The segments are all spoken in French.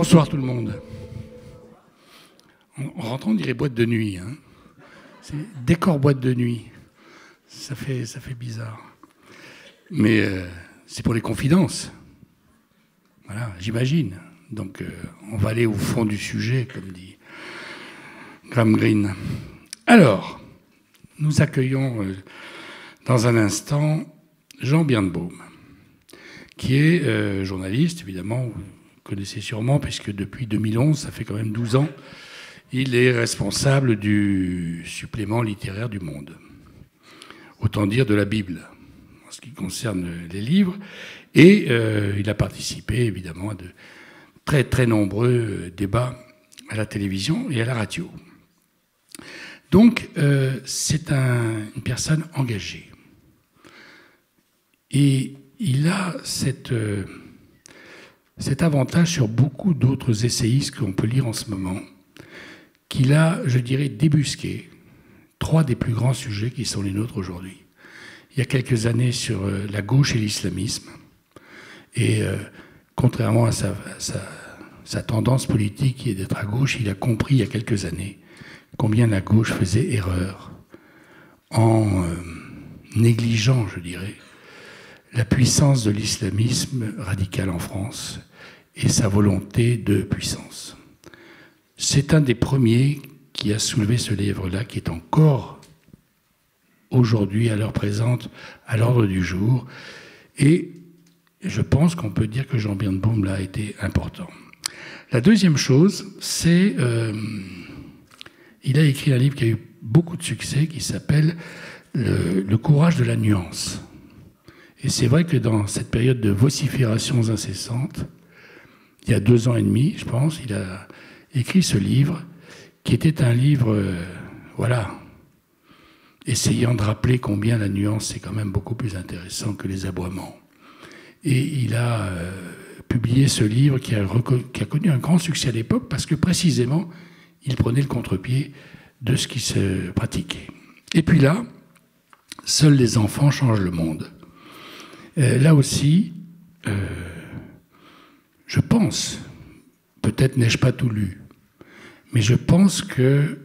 Bonsoir tout le monde. En rentrant, on dirait boîte de nuit. Hein. C'est décor boîte de nuit. Ça fait bizarre. Mais c'est pour les confidences. Voilà, j'imagine. Donc on va aller au fond du sujet, comme dit Graham Greene. Alors, nous accueillons dans un instant Jean Birnbaum, qui est journaliste, évidemment, vous connaissez sûrement, puisque depuis 2011, ça fait quand même 12 ans, il est responsable du supplément littéraire du Monde. Autant dire de la Bible, en ce qui concerne les livres. Et il a participé, évidemment, à de très, très nombreux débats à la télévision et à la radio. Donc, c'est une personne engagée. Et il a cet avantage sur beaucoup d'autres essayistes qu'on peut lire en ce moment, qu'il a, je dirais, débusqué 3 des plus grands sujets qui sont les nôtres aujourd'hui. Il y a quelques années sur la gauche et l'islamisme. Et contrairement à sa tendance politique qui est d'être à gauche, il a compris il y a quelques années combien la gauche faisait erreur en négligeant, je dirais, la puissance de l'islamisme radical en France et sa volonté de puissance. C'est un des premiers qui a soulevé ce livre-là, qui est encore aujourd'hui, à l'heure présente, à l'ordre du jour. Et je pense qu'on peut dire que Jean Birnbaum là a été important. La deuxième chose, c'est il a écrit un livre qui a eu beaucoup de succès, qui s'appelle Le courage de la nuance. Et c'est vrai que dans cette période de vociférations incessantes, il y a 2 ans et demi, je pense, il a écrit ce livre, qui était un livre, essayant de rappeler combien la nuance, c'est quand même beaucoup plus intéressant que les aboiements. Et il a publié ce livre qui a connu un grand succès à l'époque, parce que précisément, il prenait le contre-pied de ce qui se pratiquait. Et puis là, seuls les enfants changent le monde. Là aussi, je pense, peut-être n'ai-je pas tout lu, mais je pense que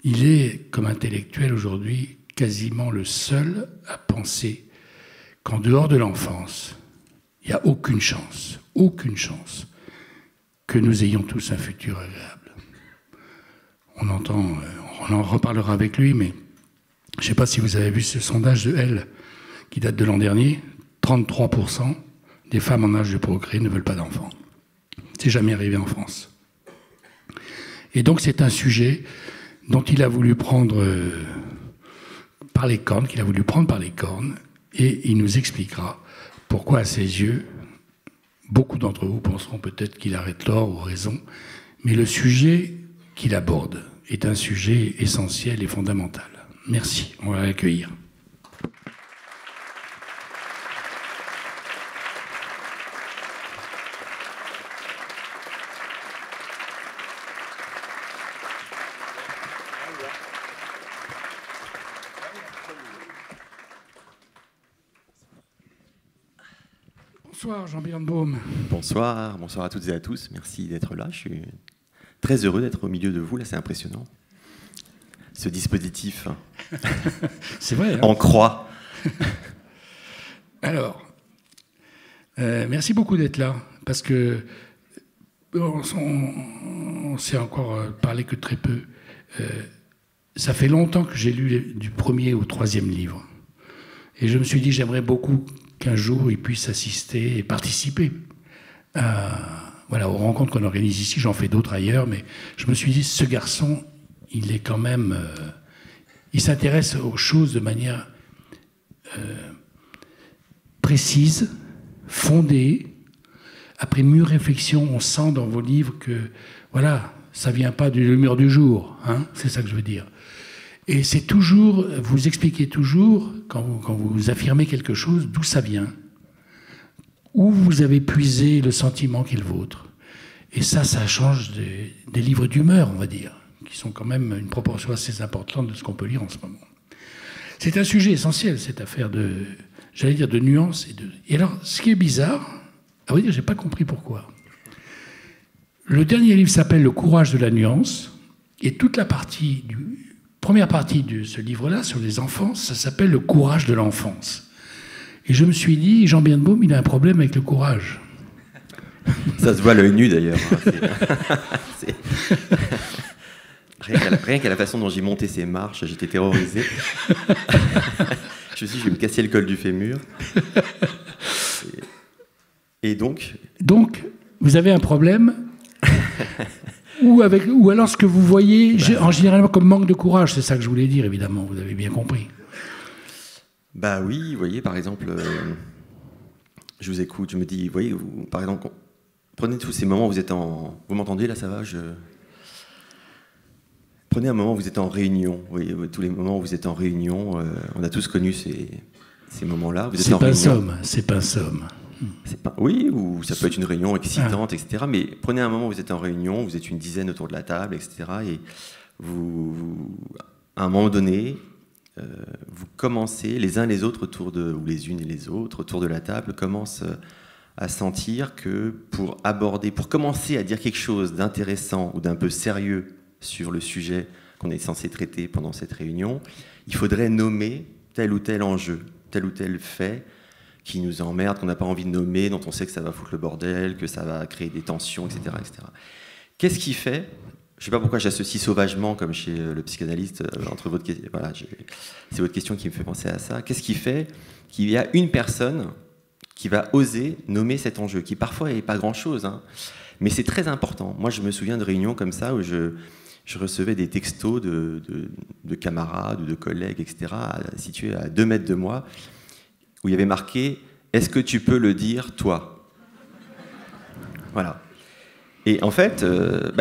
il est, comme intellectuel aujourd'hui, quasiment le seul à penser qu'en dehors de l'enfance, il n'y a aucune chance que nous ayons tous un futur agréable. On en reparlera avec lui, mais je ne sais pas si vous avez vu ce sondage de Elle, qui date de l'an dernier, 33% des femmes en âge de procréer ne veulent pas d'enfants. C'est jamais arrivé en France. Et donc c'est un sujet dont il a voulu prendre par les cornes, et il nous expliquera pourquoi, à ses yeux, beaucoup d'entre vous penseront peut-être qu'il a tort ou raison, mais le sujet qu'il aborde est un sujet essentiel et fondamental. Merci, on va l'accueillir. Bonsoir Jean Birnbaum. Bonsoir à toutes et à tous. Merci d'être là. Je suis très heureux d'être au milieu de vous. Là, c'est impressionnant. Ce dispositif c'est vrai, hein. En croix. Alors, merci beaucoup d'être là, parce que on s'est encore parlé que très peu. Ça fait longtemps que j'ai lu du 1er au 3e livre. Et je me suis dit, j'aimerais beaucoup qu'un jour il puisse assister et participer aux rencontres qu'on organise ici. J'en fais d'autres ailleurs, mais je me suis dit, ce garçon, il est quand même... il s'intéresse aux choses de manière précise, fondée. Après mûre réflexion, on sent dans vos livres que, ça ne vient pas de l'humeur du jour. Hein, c'est ça que je veux dire. Et c'est toujours, vous expliquez toujours, quand vous affirmez quelque chose, d'où ça vient, où vous avez puisé le sentiment qui est le vôtre. Et ça change des livres d'humeur, on va dire, qui sont quand même une proportion assez importante de ce qu'on peut lire en ce moment. C'est un sujet essentiel, cette affaire de nuance. Et alors, ce qui est bizarre, à vrai dire, je n'ai pas compris pourquoi. Le dernier livre s'appelle « Le courage de la nuance ». Et toute la première partie de ce livre-là, sur les enfants, ça s'appelle « Le courage de l'enfance ». Et je me suis dit, Jean Birnbaum, il a un problème avec le courage. Ça se voit à l'œil nu, d'ailleurs. Rien qu'à la façon dont j'ai monté ces marches, j'étais terrorisé. Je me suis dit, je vais me casser le col du fémur. Et donc... Donc, vous avez un problème ou alors ce que vous voyez en général comme manque de courage, c'est ça que je voulais dire, évidemment, vous avez bien compris. Bah oui, vous voyez, par exemple, je vous écoute, je me dis, vous voyez, par exemple, prenez tous ces moments où vous êtes en... Vous m'entendez, là, ça va Prenez un moment où vous êtes en réunion, oui, tous les moments où vous êtes en réunion, on a tous connu ces moments-là. C'est pas somme, c'est pas somme. Oui, ou ça peut être une réunion excitante, etc. Mais prenez un moment où vous êtes en réunion, vous êtes une dizaine autour de la table, etc. Et à un moment donné, vous commencez, les uns les autres, ou les unes et les autres, autour de la table, commencent à sentir que pour commencer à dire quelque chose d'intéressant ou d'un peu sérieux sur le sujet qu'on est censé traiter pendant cette réunion, il faudrait nommer tel ou tel enjeu, tel ou tel fait qui nous emmerde, qu'on n'a pas envie de nommer, dont on sait que ça va foutre le bordel, que ça va créer des tensions, etc. etc. Qu'est-ce qui fait, je ne sais pas pourquoi j'associe sauvagement, comme chez le psychanalyste, entre votre question, voilà, c'est votre question qui me fait penser à ça, qu'est-ce qui fait qu'il y a une personne qui va oser nommer cet enjeu, qui parfois n'est pas grand-chose, hein, mais c'est très important. Moi, je me souviens de réunions comme ça, où je recevais des textos de camarades ou de collègues, etc., situés à 2 mètres de moi, où il y avait marqué « Est-ce que tu peux le dire, toi ?» Voilà. Et en fait,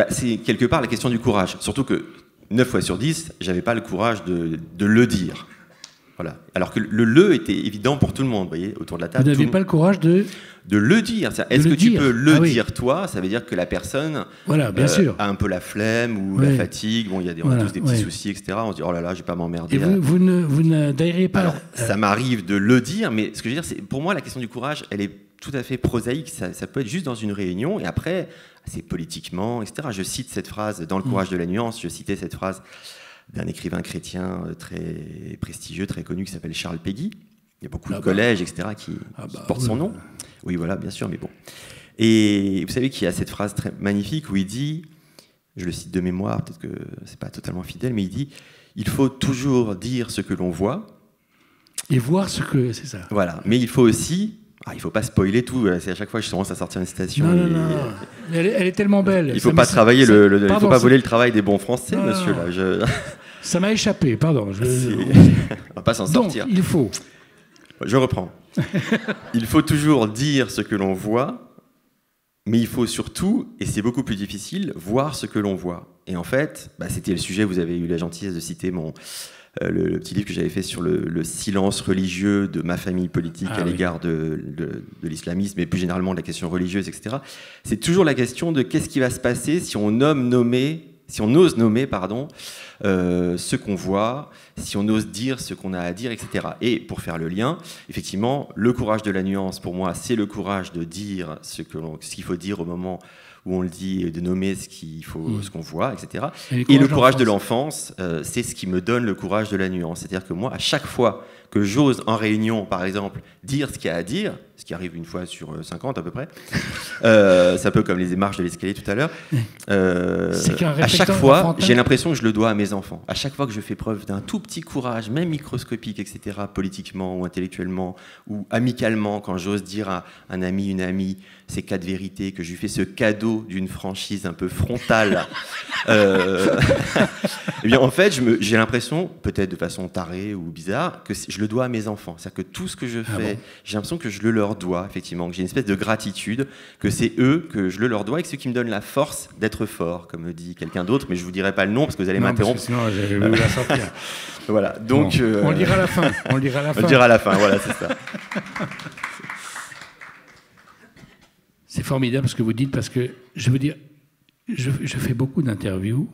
c'est quelque part la question du courage. Surtout que 9 fois sur 10, je n'avais pas le courage de le dire. Voilà. Alors que le était évident pour tout le monde, vous voyez, autour de la table. Vous n'aviez pas le courage de le dire. Est-ce que tu peux le dire, toi? Ça veut dire que la personne bien sûr. a un peu la flemme ou la fatigue. Bon, on a tous des petits soucis, etc. On se dit, oh là là, je vais pas m'emmerder. Et vous n'adhériez pas. Alors, ça m'arrive de le dire, mais ce que je veux dire, c'est pour moi, la question du courage, elle est tout à fait prosaïque. Ça peut être juste dans une réunion, et après, c'est politiquement, etc. Je cite cette phrase dans Le courage de la nuance, je citais cette phrase d'un écrivain chrétien très prestigieux, très connu, qui s'appelle Charles Péguy. Il y a beaucoup de collèges, etc., qui portent son nom. Oui, voilà, bien sûr, mais bon. Et vous savez qu'il y a cette phrase très magnifique où il dit, je le cite de mémoire, peut-être que c'est pas totalement fidèle, mais il dit « Il faut toujours dire ce que l'on voit. » Et voir ce que... C'est ça. Voilà, mais il faut aussi... il ne faut pas spoiler tout, c'est à chaque fois que je commence à sortir une citation. Non. Elle est tellement belle. Il ne faut pas travailler il faut pas voler le travail des bons Français, monsieur. Là. Ça m'a échappé, pardon. On ne va pas s'en sortir. Donc, il faut... Je reprends. Il faut toujours dire ce que l'on voit, mais il faut surtout, et c'est beaucoup plus difficile, voir ce que l'on voit. Et en fait, c'était le sujet, vous avez eu la gentillesse de citer le petit livre que j'avais fait sur le silence religieux de ma famille politique à l'égard de l'islamisme, et plus généralement de la question religieuse, etc. C'est toujours la question de qu'est-ce qui va se passer si on ose nommer, ce qu'on voit, si on ose dire ce qu'on a à dire, etc. Et pour faire le lien, effectivement, le courage de la nuance, pour moi, c'est le courage de dire ce qu'il faut dire au moment où on le dit, et de nommer ce qu'on voit, etc. Et le courage de l'enfance, c'est ce qui me donne le courage de la nuance. C'est-à-dire que moi, à chaque fois que j'ose en réunion, par exemple, dire ce qu'il y a à dire, ce qui arrive une fois sur 50 à peu près, c'est un peu comme les marches de l'escalier tout à l'heure, à chaque fois, j'ai l'impression que je le dois à mes enfants. À chaque fois que je fais preuve d'un tout petit courage, même microscopique, etc., politiquement ou intellectuellement, ou amicalement, quand j'ose dire à un ami, une amie, ces 4 vérités, que je lui fais ce cadeau d'une franchise un peu frontale, eh bien, en fait, j'ai l'impression, peut-être de façon tarée ou bizarre, que je le dois à mes enfants. C'est-à-dire que tout ce que je fais, j'ai l'impression que je le leur dois, effectivement, que j'ai une espèce de gratitude, que c'est eux que je le leur dois et que c'est eux qui me donnent la force d'être fort, comme dit quelqu'un d'autre, mais je ne vous dirai pas le nom parce que vous allez m'interrompre. Sinon, je vais vous la sortir. Voilà, donc... On le dira à la fin. On le dira à la fin, voilà, c'est ça. C'est formidable ce que vous dites, parce que, je veux dire, je fais beaucoup d'interviews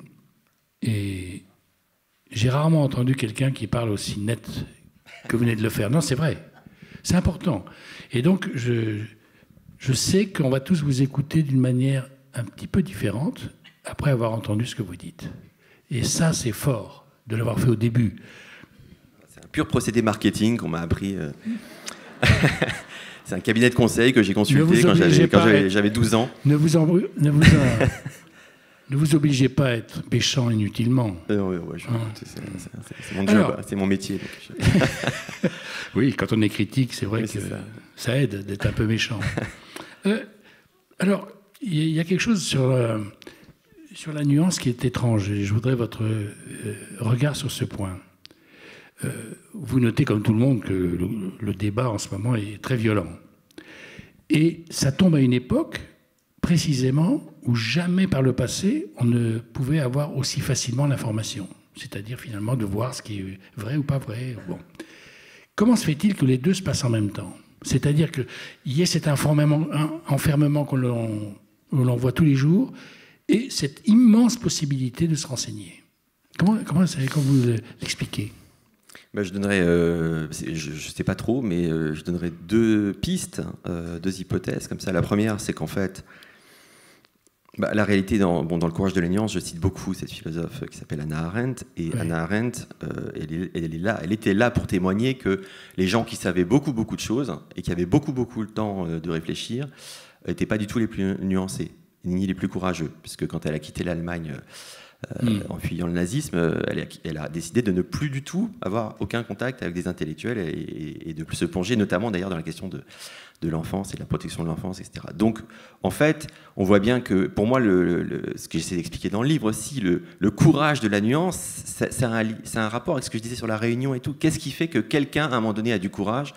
et j'ai rarement entendu quelqu'un qui parle aussi net que vous venez de le faire. Non, c'est vrai. C'est important. Et donc, je sais qu'on va tous vous écouter d'une manière un petit peu différente après avoir entendu ce que vous dites. Et ça, c'est fort de l'avoir fait au début. C'est un pur procédé marketing qu'on m'a appris. C'est un cabinet de conseil que j'ai consulté quand j'avais 12 ans. Ne vous obligez pas à être méchant inutilement. C'est mon job, c'est mon métier. Donc oui, quand on est critique, c'est vrai que ça aide d'être un peu méchant. Alors, il y a quelque chose sur la nuance qui est étrange, et je voudrais votre regard sur ce point. Vous notez, comme tout le monde, que le débat en ce moment est très violent. Et ça tombe à une époque, précisément, où jamais par le passé, on ne pouvait avoir aussi facilement l'information. C'est-à-dire, finalement, de voir ce qui est vrai ou pas vrai. Bon. Comment se fait-il que les deux se passent en même temps? C'est-à-dire qu'il y ait cet enfermement que l'on voit tous les jours et cette immense possibilité de se renseigner. Comment vous l'expliquez? Je donnerais, je ne sais pas trop, mais je donnerais deux pistes, deux hypothèses comme ça. La première, c'est qu'en fait, la réalité, dans Le Courage de la nuance, je cite beaucoup cette philosophe qui s'appelle Hannah Arendt. Et oui. Hannah Arendt, elle était là pour témoigner que les gens qui savaient beaucoup de choses et qui avaient beaucoup le temps de réfléchir n'étaient pas du tout les plus nuancés, ni les plus courageux. Puisque quand elle a quitté l'Allemagne en fuyant le nazisme, elle a décidé de ne plus du tout avoir aucun contact avec des intellectuels et de plus se plonger, notamment d'ailleurs dans la question de l'enfance et de la protection de l'enfance, etc. Donc, en fait, on voit bien que, pour moi, ce que j'essaie d'expliquer dans le livre aussi, le courage de la nuance, c'est un rapport avec ce que je disais sur la Réunion et tout. Qu'est-ce qui fait que quelqu'un, à un moment donné, a du courage?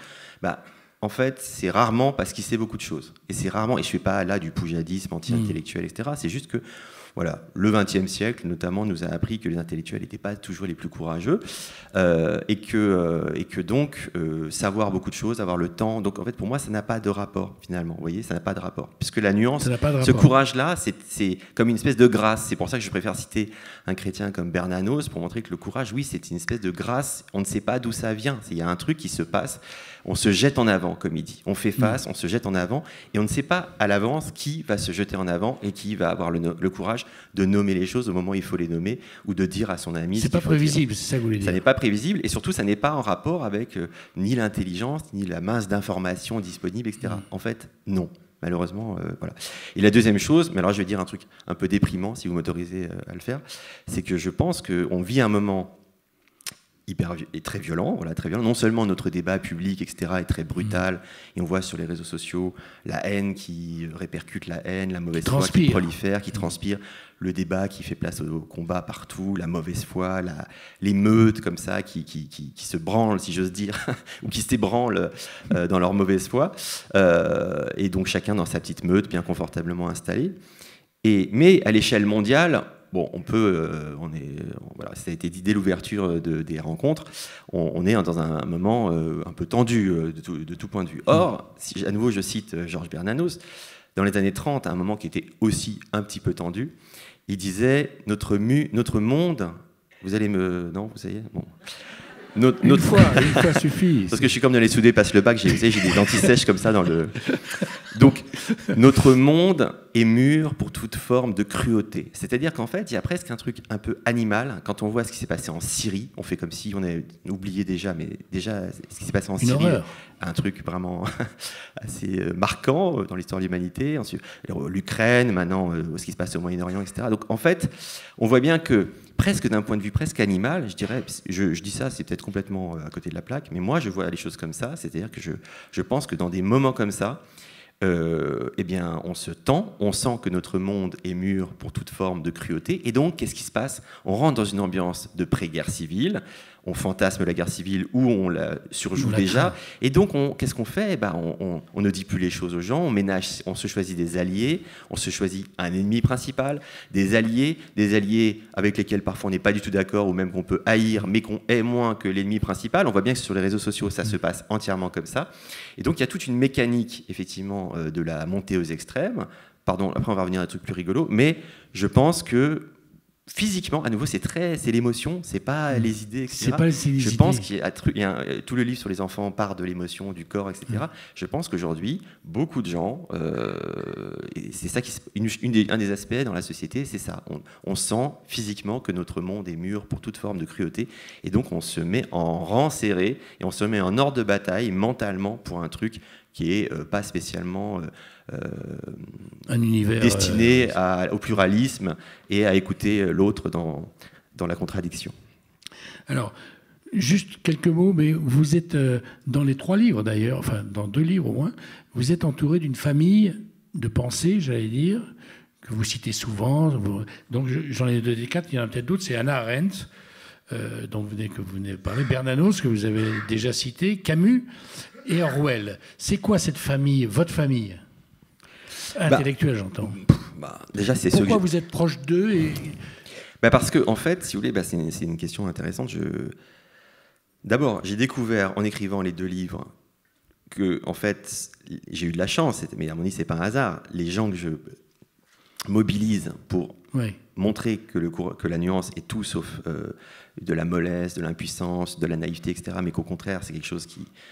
En fait, c'est rarement parce qu'il sait beaucoup de choses. Et c'est rarement, et je ne fais pas là du poujadisme anti-intellectuel, etc. C'est juste que, voilà, le XXe siècle, notamment, nous a appris que les intellectuels n'étaient pas toujours les plus courageux et que donc, savoir beaucoup de choses, avoir le temps. Donc, en fait, pour moi, ça n'a pas de rapport, finalement. Vous voyez, ça n'a pas de rapport. Puisque la nuance, ce courage-là, c'est comme une espèce de grâce. C'est pour ça que je préfère citer un chrétien comme Bernanos pour montrer que le courage, oui, c'est une espèce de grâce. On ne sait pas d'où ça vient. Il y a un truc qui se passe. On se jette en avant, comme il dit. On fait face, on se jette en avant, et on ne sait pas à l'avance qui va se jeter en avant et qui va avoir le courage de nommer les choses au moment où il faut les nommer, ou de dire à son ami... C'est pas prévisible, c'est ça que vous voulez dire. Ça n'est pas prévisible, et surtout, ça n'est pas en rapport avec ni l'intelligence, ni la masse d'informations disponibles, etc. En fait, non. Malheureusement, voilà. Et la deuxième chose, mais alors je vais dire un truc un peu déprimant, si vous m'autorisez à le faire, c'est que je pense qu'on vit un moment... très violent, voilà, très violent. Non seulement notre débat public, etc., est très brutal, et on voit sur les réseaux sociaux la haine qui répercute la haine, la mauvaise foi qui prolifère, qui transpire, le débat qui fait place au combat partout, la mauvaise foi, l'émeute comme ça, qui se branle, si j'ose dire, ou qui s'ébranle dans leur mauvaise foi, et donc chacun dans sa petite meute, bien confortablement installé. Mais à l'échelle mondiale, bon, voilà, ça a été dit dès l'ouverture des rencontres, on est dans un moment un peu tendu de tout point de vue. Or, si à nouveau je cite Georges Bernanos, dans les années 30, à un moment qui était aussi un petit peu tendu, il disait « Notre monde... » Vous allez me... Non, vous savez bon. Une fois suffit. Parce que je suis comme dans les soudés passe le bac, j'ai des dents sèches comme ça dans le... Donc, notre monde est mûr pour toute forme de cruauté. C'est-à-dire qu'en fait, il y a presque un truc un peu animal. Quand on voit ce qui s'est passé en Syrie, on fait comme si on avait oublié déjà, mais déjà, ce qui s'est passé en Syrie, un truc vraiment assez marquant dans l'histoire de l'humanité. Ensuite, l'Ukraine, maintenant, ce qui se passe au Moyen-Orient, etc. Donc, en fait, on voit bien que presque d'un point de vue presque animal, je dirais, je dis ça, c'est peut-être complètement à côté de la plaque, mais moi je vois les choses comme ça, c'est-à-dire que je pense que dans des moments comme ça, eh bien, on se tend, on sent que notre monde est mûr pour toute forme de cruauté, et donc qu'est-ce qui se passe? On rentre dans une ambiance de pré-guerre civile, on fantasme la guerre civile ou on la surjoue déjà, et donc qu'est-ce qu'on fait? On ne dit plus les choses aux gens, on se choisit des alliés, on se choisit un ennemi principal, des alliés avec lesquels parfois on n'est pas du tout d'accord ou même qu'on peut haïr, mais qu'on hait moins que l'ennemi principal. On voit bien que sur les réseaux sociaux, ça se passe entièrement comme ça. Et donc il y a toute une mécanique, effectivement, de la montée aux extrêmes. Pardon, après on va revenir à un truc plus rigolo, mais je pense que physiquement, à nouveau, c'est l'émotion, c'est pas les idées, etc. C'est pas les idées. Je pense qu'il y a tout le livre sur les enfants part de l'émotion, du corps, etc. Je pense qu'aujourd'hui, beaucoup de gens, et ça un des aspects dans la société, c'est ça. On sent physiquement que notre monde est mûr pour toute forme de cruauté, et donc on se met en rang serré et on se met en ordre de bataille mentalement pour un truc qui est pas spécialement un univers destiné au pluralisme et à écouter l'autre dans la contradiction. Alors, juste quelques mots, mais vous êtes dans les 3 livres d'ailleurs, enfin dans 2 livres au moins, vous êtes entouré d'une famille de pensée, j'allais dire, que vous citez souvent. Donc j'en ai 2 des 4, il y en a peut-être d'autres, c'est Hannah Arendt, que vous venez de parler, Bernanos, que vous avez déjà cité, Camus et Orwell. C'est quoi cette famille, votre famille intellectuelle, j'entends. Déjà, c'est pourquoi vous êtes proche d'eux et... Parce que, en fait, si vous voulez, c'est une question intéressante. D'abord, j'ai découvert en écrivant les 2 livres que, en fait, j'ai eu de la chance, mais à mon avis, c'est pas un hasard. Les gens que je mobilise pour montrer que la nuance est tout sauf de la mollesse, de l'impuissance, de la naïveté, etc., mais qu'au contraire, c'est quelque chose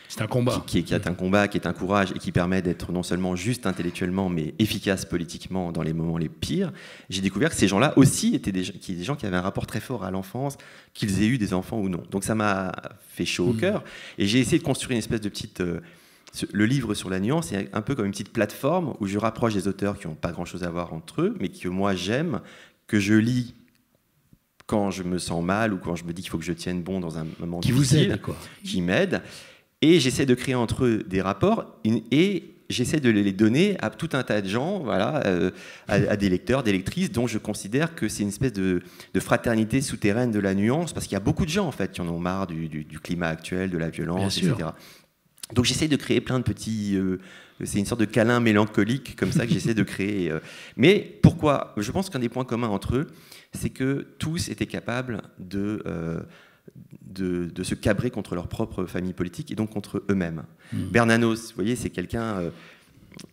c'est un combat. Qui est un combat, qui est un courage et qui permet d'être non seulement juste intellectuellement, mais efficace politiquement dans les moments les pires. J'ai découvert que ces gens-là aussi étaient des gens qui avaient un rapport très fort à l'enfance, qu'ils aient eu des enfants ou non. Donc ça m'a fait chaud au cœur. Et j'ai essayé de construire une espèce de petite... le livre sur la nuance est un peu comme une petite plateforme où je rapproche des auteurs qui n'ont pas grand-chose à voir entre eux, mais que moi j'aime, que je lis quand je me sens mal ou quand je me dis qu'il faut que je tienne bon dans un moment qui difficile, vous aide, quoi. Qui m'aide. Et j'essaie de créer entre eux des rapports et j'essaie de les donner à tout un tas de gens, voilà, à des lecteurs, des lectrices, dont je considère que c'est une espèce de fraternité souterraine de la nuance, parce qu'il y a beaucoup de gens en fait qui en ont marre du climat actuel, de la violence, etc. Donc j'essaie de créer plein de petits... c'est une sorte de câlin mélancolique comme ça que j'essaie de créer. Mais pourquoi ? Je pense qu'un des points communs entre eux, c'est que tous étaient capables de se cabrer contre leur propre famille politique et donc contre eux-mêmes. Bernanos, vous voyez, c'est quelqu'un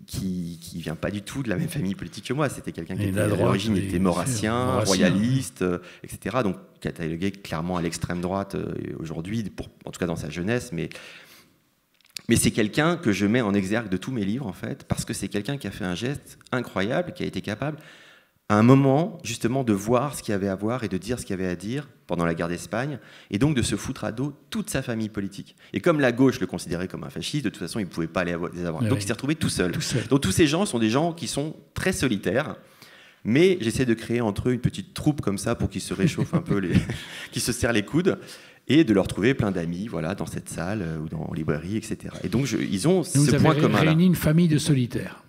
qui vient pas du tout de la même famille politique que moi. C'était quelqu'un qui à l'origine était maurassien, royaliste, etc. Donc catalogué clairement à l'extrême droite aujourd'hui, en tout cas dans sa jeunesse, mais c'est quelqu'un que je mets en exergue de tous mes livres, en fait, parce que c'est quelqu'un qui a fait un geste incroyable, qui a été capable, à un moment, justement, de voir ce qu'il y avait à voir et de dire ce qu'il y avait à dire pendant la guerre d'Espagne, et donc de se foutre à dos toute sa famille politique. Et comme la gauche le considérait comme un fasciste, de toute façon, il ne pouvait pas les avoir. Donc il s'est retrouvé tout seul. Donc tous ces gens sont des gens qui sont très solitaires, mais j'essaie de créer entre eux une petite troupe comme ça pour qu'ils se réchauffent un peu, qu'ils se serrent les coudes, et de leur trouver plein d'amis, voilà, dans cette salle ou dans la librairie, etc. Et donc, ils ont ce point commun-là. Vous avez réuni une famille de solitaires.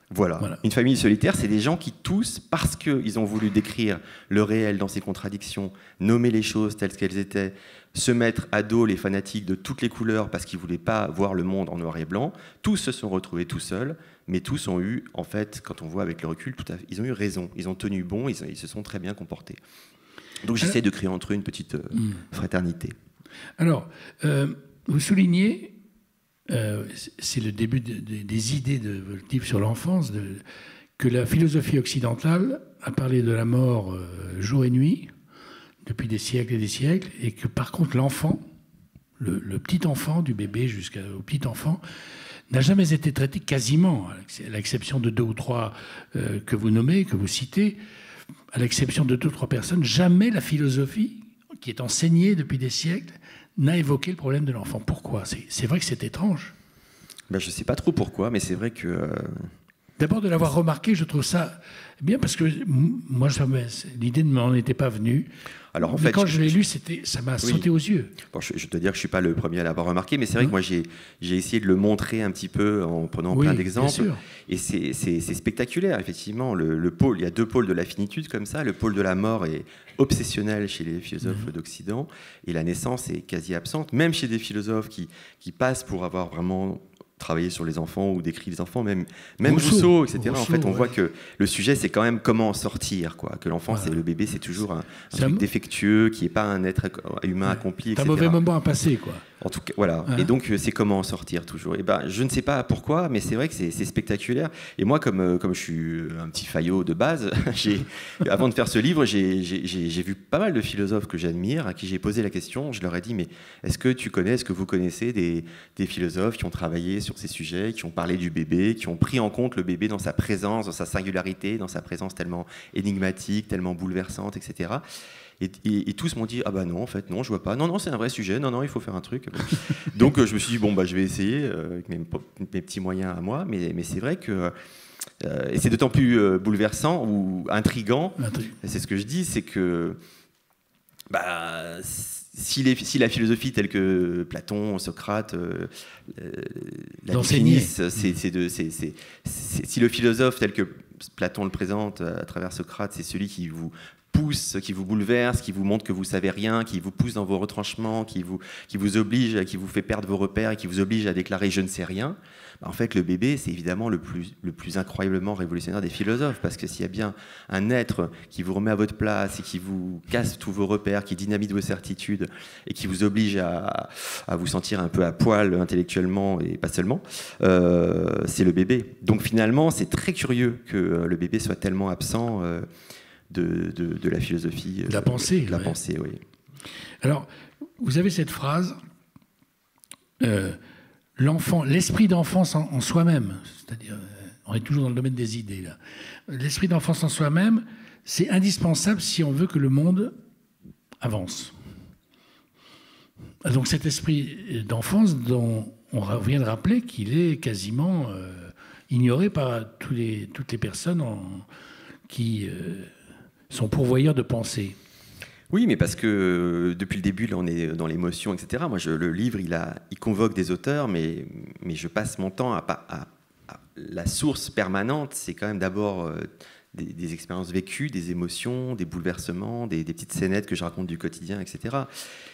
Voilà. Une famille de solitaires, c'est des gens qui tous, parce qu'ils ont voulu décrire le réel dans ses contradictions, nommer les choses telles qu'elles étaient, se mettre à dos les fanatiques de toutes les couleurs parce qu'ils ne voulaient pas voir le monde en noir et blanc, tous se sont retrouvés tout seuls, mais tous ont eu, en fait, quand on voit avec le recul, ils ont eu raison, ils ont tenu bon, ils se sont très bien comportés. Donc j'essaie de créer entre eux une petite fraternité. Alors, vous soulignez, c'est le début des idées de votre livre sur l'enfance, que la philosophie occidentale a parlé de la mort jour et nuit, depuis des siècles et des siècles, et que par contre l'enfant, le petit enfant, du bébé jusqu'au petit enfant, n'a jamais été traité quasiment, à l'exception de 2 ou 3 que vous nommez, que vous citez, à l'exception de 2 ou 3 personnes, jamais la philosophie, qui est enseignée depuis des siècles, n'a évoqué le problème de l'enfant. Pourquoi ? C'est vrai que c'est étrange. Je ne sais pas trop pourquoi, mais c'est vrai que... D'abord, de l'avoir remarqué, je trouve ça bien, parce que moi, l'idée ne m'en était pas venue. Alors, en fait, quand je l'ai lu, ça m'a sauté aux yeux. Bon, je dois dire que je ne suis pas le premier à l'avoir remarqué, mais c'est vrai que moi, j'ai essayé de le montrer un petit peu en prenant plein d'exemples. Et c'est spectaculaire, effectivement. Il y a 2 pôles de la finitude comme ça. Le pôle de la mort est obsessionnel chez les philosophes d'Occident, et la naissance est quasi absente, même chez des philosophes qui passent pour avoir vraiment... travailler sur les enfants ou décrire les enfants, même Rousseau, etc. En fait, on voit que le sujet, c'est quand même comment en sortir, quoi. Que l'enfant, c'est le bébé, c'est toujours un truc défectueux, qui n'est pas un être humain accompli, etc. C'est un mauvais moment à passer, quoi. En tout cas, voilà. Et donc, c'est comment en sortir toujours. Et ben, je ne sais pas pourquoi, mais c'est vrai que c'est spectaculaire. Et moi, comme je suis un petit faillot de base, avant de faire ce livre, j'ai vu pas mal de philosophes que j'admire, à qui j'ai posé la question. Je leur ai dit, mais est-ce que vous connaissez des philosophes qui ont travaillé sur ces sujets, qui ont parlé du bébé, qui ont pris en compte le bébé dans sa présence, dans sa singularité, dans sa présence tellement énigmatique, tellement bouleversante, etc. Et tous m'ont dit, ah bah non, en fait, non, je vois pas. Non, c'est un vrai sujet. Non, il faut faire un truc. Donc, je me suis dit, bon, bah, je vais essayer avec mes petits moyens à moi. Mais c'est vrai que... et c'est d'autant plus bouleversant ou intriguant. C'est ce que je dis, c'est que... Bah, si la philosophie telle que Platon, Socrate la définissent, si le philosophe tel que Platon le présente à travers Socrate, c'est celui qui vous pousse, qui vous bouleverse, qui vous montre que vous savez rien, qui vous pousse dans vos retranchements, qui vous oblige, qui vous fait perdre vos repères et qui vous oblige à déclarer je ne sais rien. En fait, le bébé, c'est évidemment le plus incroyablement révolutionnaire des philosophes, parce que s'il y a bien un être qui vous remet à votre place et qui vous casse tous vos repères, qui dynamite vos certitudes et qui vous oblige à vous sentir un peu à poil intellectuellement et pas seulement, c'est le bébé. Donc finalement, c'est très curieux que le bébé soit tellement absent de la philosophie. De la pensée. De la pensée, oui. Alors, vous avez cette phrase... l'esprit d'enfance en soi-même, c'est-à-dire, on est toujours dans le domaine des idées là. L'esprit d'enfance en soi-même, c'est indispensable si on veut que le monde avance. Donc cet esprit d'enfance dont on vient de rappeler qu'il est quasiment ignoré par toutes les personnes qui sont pourvoyeurs de pensée. Oui, mais parce que depuis le début, là, on est dans l'émotion, etc. Moi, le livre, il convoque des auteurs, mais je passe mon temps à la source permanente, c'est quand même d'abord des expériences vécues, des émotions, des bouleversements, des petites scénettes que je raconte du quotidien, etc.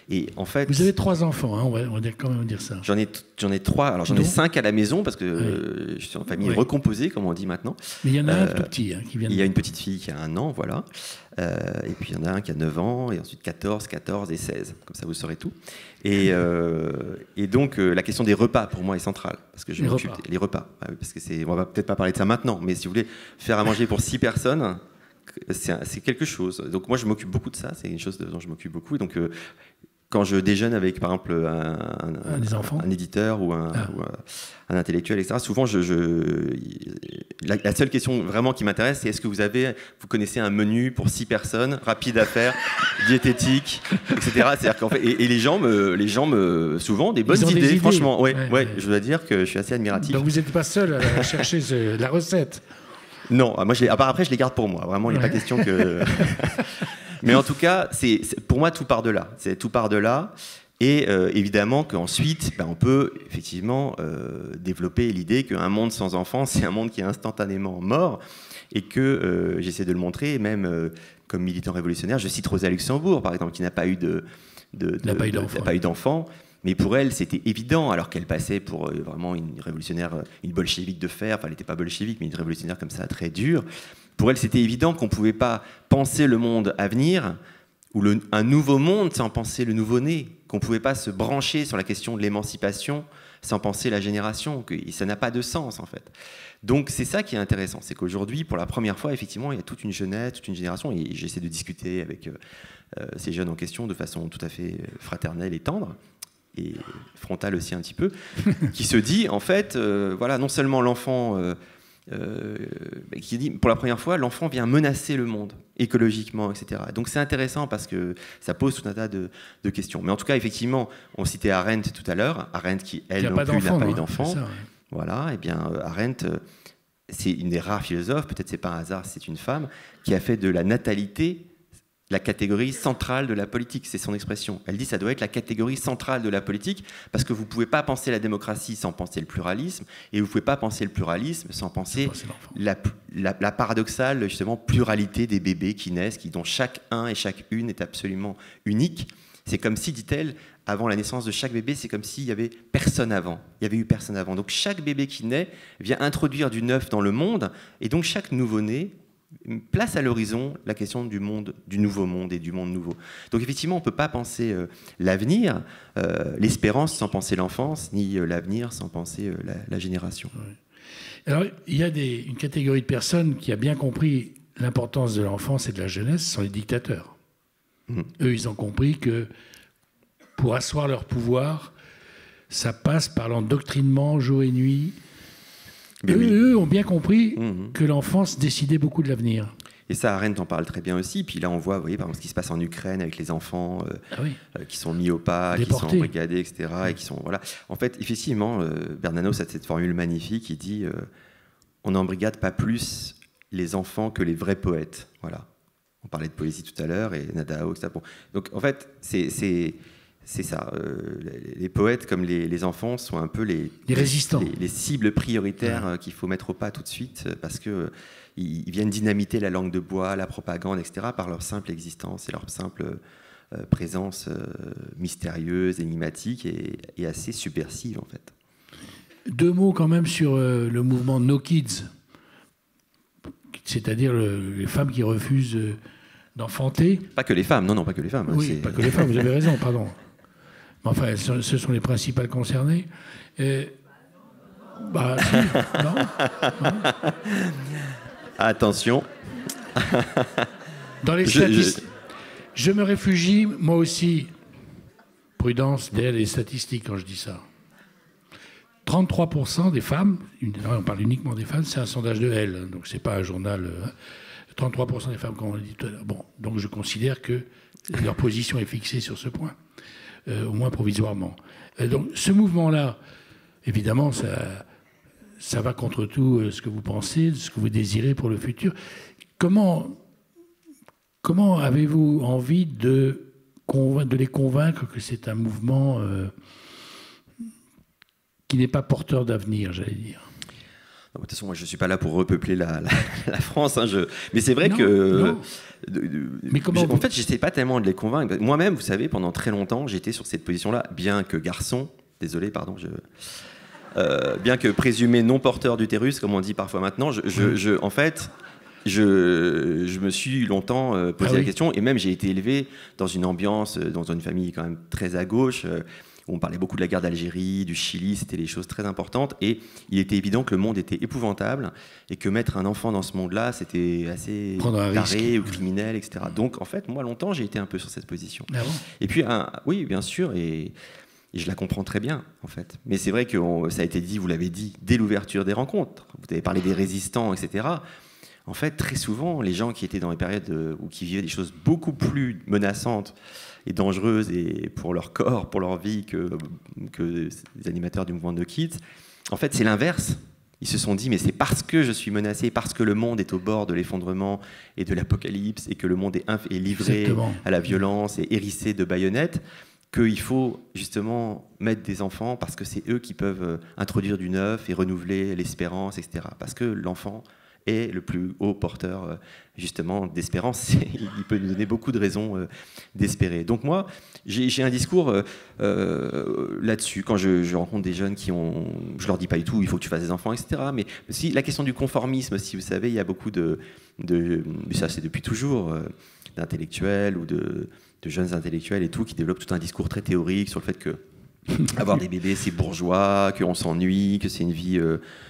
Et en fait, vous avez 3 enfants, hein, on va quand même dire ça. J'en ai 3. Alors j'en ai 5 à la maison parce que je suis en famille recomposée, comme on dit maintenant. Mais il y en a un tout petit qui vient. Il y a une petite fille qui a 1 an, voilà. Et puis il y en a un qui a 9 ans, et ensuite 14 et 16. Comme ça, vous saurez tout. Et donc la question des repas pour moi est centrale parce que je m'occupe les repas. Parce que on va peut-être pas parler de ça maintenant, mais si vous voulez faire à manger pour 6 personnes, c'est quelque chose. Donc moi je m'occupe beaucoup de ça. C'est une chose dont je m'occupe beaucoup. Et donc quand je déjeune avec, par exemple, un éditeur ou un intellectuel, etc., souvent, la seule question vraiment qui m'intéresse, c'est est-ce que vous connaissez un menu pour 6 personnes, rapide à faire, diététique, etc. C'est-à-dire qu'en fait, et les gens me souvent, des bonnes idées, franchement. Ouais, je dois dire que je suis assez admiratif. Donc vous n'êtes pas seul à chercher la recette. Non, moi, après, je les garde pour moi. Vraiment, il n'est pas question que... Mais en tout cas, pour moi, tout part de là. Tout part de là. Et évidemment qu'ensuite, on peut effectivement développer l'idée qu'un monde sans enfants, c'est un monde qui est instantanément mort. Et que j'essaie de le montrer, même comme militant révolutionnaire. Je cite Rosa Luxembourg, par exemple, qui n'a pas eu d'enfant. Mais pour elle, c'était évident, alors qu'elle passait pour vraiment une révolutionnaire, une bolchevique de fer. Enfin, elle n'était pas bolchevique, mais une révolutionnaire comme ça, très dure. Pour elle, c'était évident qu'on ne pouvait pas penser le monde à venir, ou un nouveau monde sans penser le nouveau-né, qu'on ne pouvait pas se brancher sur la question de l'émancipation sans penser la génération, que ça n'a pas de sens, en fait. Donc, c'est ça qui est intéressant, c'est qu'aujourd'hui, pour la première fois, effectivement, il y a toute une jeunesse, toute une génération, et j'essaie de discuter avec ces jeunes en question de façon tout à fait fraternelle et tendre, et frontale aussi un petit peu, qui se dit, en fait, voilà, non seulement l'enfant... qui dit, pour la première fois, l'enfant vient menacer le monde, écologiquement, etc. Donc c'est intéressant parce que ça pose tout un tas de questions. Mais en tout cas, effectivement, on citait Arendt tout à l'heure, Arendt qui, elle non plus, n'a pas eu d'enfant. Voilà, et bien Arendt, c'est une des rares philosophes, peut-être c'est pas un hasard, c'est une femme, qui a fait de la natalité la catégorie centrale de la politique, c'est son expression. Elle dit que ça doit être la catégorie centrale de la politique parce que vous ne pouvez pas penser la démocratie sans penser le pluralisme et vous ne pouvez pas penser le pluralisme sans penser la paradoxale justement pluralité des bébés qui naissent, dont chacun et chacune est absolument unique. C'est comme si, dit-elle, avant la naissance de chaque bébé, c'est comme s'il n'y avait personne avant. Il n'y avait eu personne avant. Donc chaque bébé qui naît vient introduire du neuf dans le monde et donc chaque nouveau-né place à l'horizon la question du monde, du nouveau monde et du monde nouveau. Donc effectivement, on ne peut pas penser l'avenir, l'espérance sans penser l'enfance, ni l'avenir sans penser la génération. Ouais. Alors, il y a une catégorie de personnes qui a bien compris l'importance de l'enfance et de la jeunesse, ce sont les dictateurs. Eux, ils ont compris que pour asseoir leur pouvoir, ça passe par l'endoctrinement jour et nuit. Eux ont bien compris que l'enfance décidait beaucoup de l'avenir. Et ça, Arendt en parle très bien aussi. Puis là, on voit, vous voyez, par exemple, ce qui se passe en Ukraine avec les enfants qui sont mis au pas, déportés, qui sont brigadés, etc. Et qui sont, voilà. En fait, effectivement, Bernanos a cette formule magnifique. Il dit on n'embrigade pas plus les enfants que les vrais poètes. Voilà. On parlait de poésie tout à l'heure et Nadao, etc. Bon. Donc, en fait, c'est ça. Les poètes, comme les enfants, sont un peu les résistants. Les cibles prioritaires qu'il faut mettre au pas tout de suite parce que ils viennent dynamiter la langue de bois, la propagande, etc., par leur simple existence et leur simple présence mystérieuse, énigmatique et assez subversive, en fait. 2 mots quand même sur le mouvement No Kids, c'est-à-dire les femmes qui refusent d'enfanter. Pas que les femmes, non, pas que les femmes. Oui, pas que les femmes, vous avez raison, pardon. Mais enfin, ce sont les principales concernées. Bah, si, non. Attention. Dans les statistiques, je me réfugie, moi aussi, prudence derrière les statistiques quand je dis ça. 33% des femmes, on parle uniquement des femmes, c'est un sondage de Elle, donc c'est pas un journal. 33% des femmes, comme on l'a dit tout à l'heure. Bon, donc je considère que leur position est fixée sur ce point, au moins provisoirement. Donc ce mouvement-là, évidemment, ça va contre tout ce que vous pensez, ce que vous désirez pour le futur. Comment avez-vous envie de les convaincre que c'est un mouvement qui n'est pas porteur d'avenir, j'allais dire? De toute façon, moi, je ne suis pas là pour repeupler la France. Hein, mais c'est vrai que... Mais comment en fait, je n'essaie pas tellement de les convaincre. Moi-même, vous savez, pendant très longtemps, j'étais sur cette position-là, bien que garçon... Désolé, pardon, bien que présumé non porteur d'utérus, comme on dit parfois maintenant, en fait, je me suis longtemps posé la question, et même j'ai été élevé dans une ambiance, dans une famille quand même très à gauche, où on parlait beaucoup de la guerre d'Algérie, du Chili, c'était des choses très importantes, et il était évident que le monde était épouvantable, et que mettre un enfant dans ce monde-là, c'était assez taré ou criminel, etc. Donc, en fait, moi, longtemps, j'ai été un peu sur cette position. Ah bon? Et puis, oui, bien sûr, et je la comprends très bien, en fait. Mais c'est vrai que ça a été dit, vous l'avez dit, dès l'ouverture des rencontres. Vous avez parlé des résistants, etc. En fait, très souvent, les gens qui étaient dans les périodes où qui vivaient des choses beaucoup plus menaçantes et dangereuses et pour leur corps, pour leur vie, que les animateurs du mouvement No Kids, en fait, c'est l'inverse. Ils se sont dit, mais c'est parce que je suis menacé, parce que le monde est au bord de l'effondrement et de l'apocalypse, et que le monde est livré à la violence et hérissé de baïonnettes, qu'il faut justement mettre des enfants parce que c'est eux qui peuvent introduire du neuf et renouveler l'espérance, etc. Parce que l'enfant est le plus haut porteur justement d'espérance. Il peut nous donner beaucoup de raisons d'espérer. Donc moi, j'ai un discours là-dessus. Quand je rencontre des jeunes je leur dis pas du tout, il faut que tu fasses des enfants, etc. Mais si la question du conformisme, si vous savez, il y a beaucoup ça c'est depuis toujours, d'intellectuels ou de jeunes intellectuels et tout, qui développent tout un discours très théorique sur le fait que avoir des bébés, c'est bourgeois, qu'on s'ennuie, que c'est une vie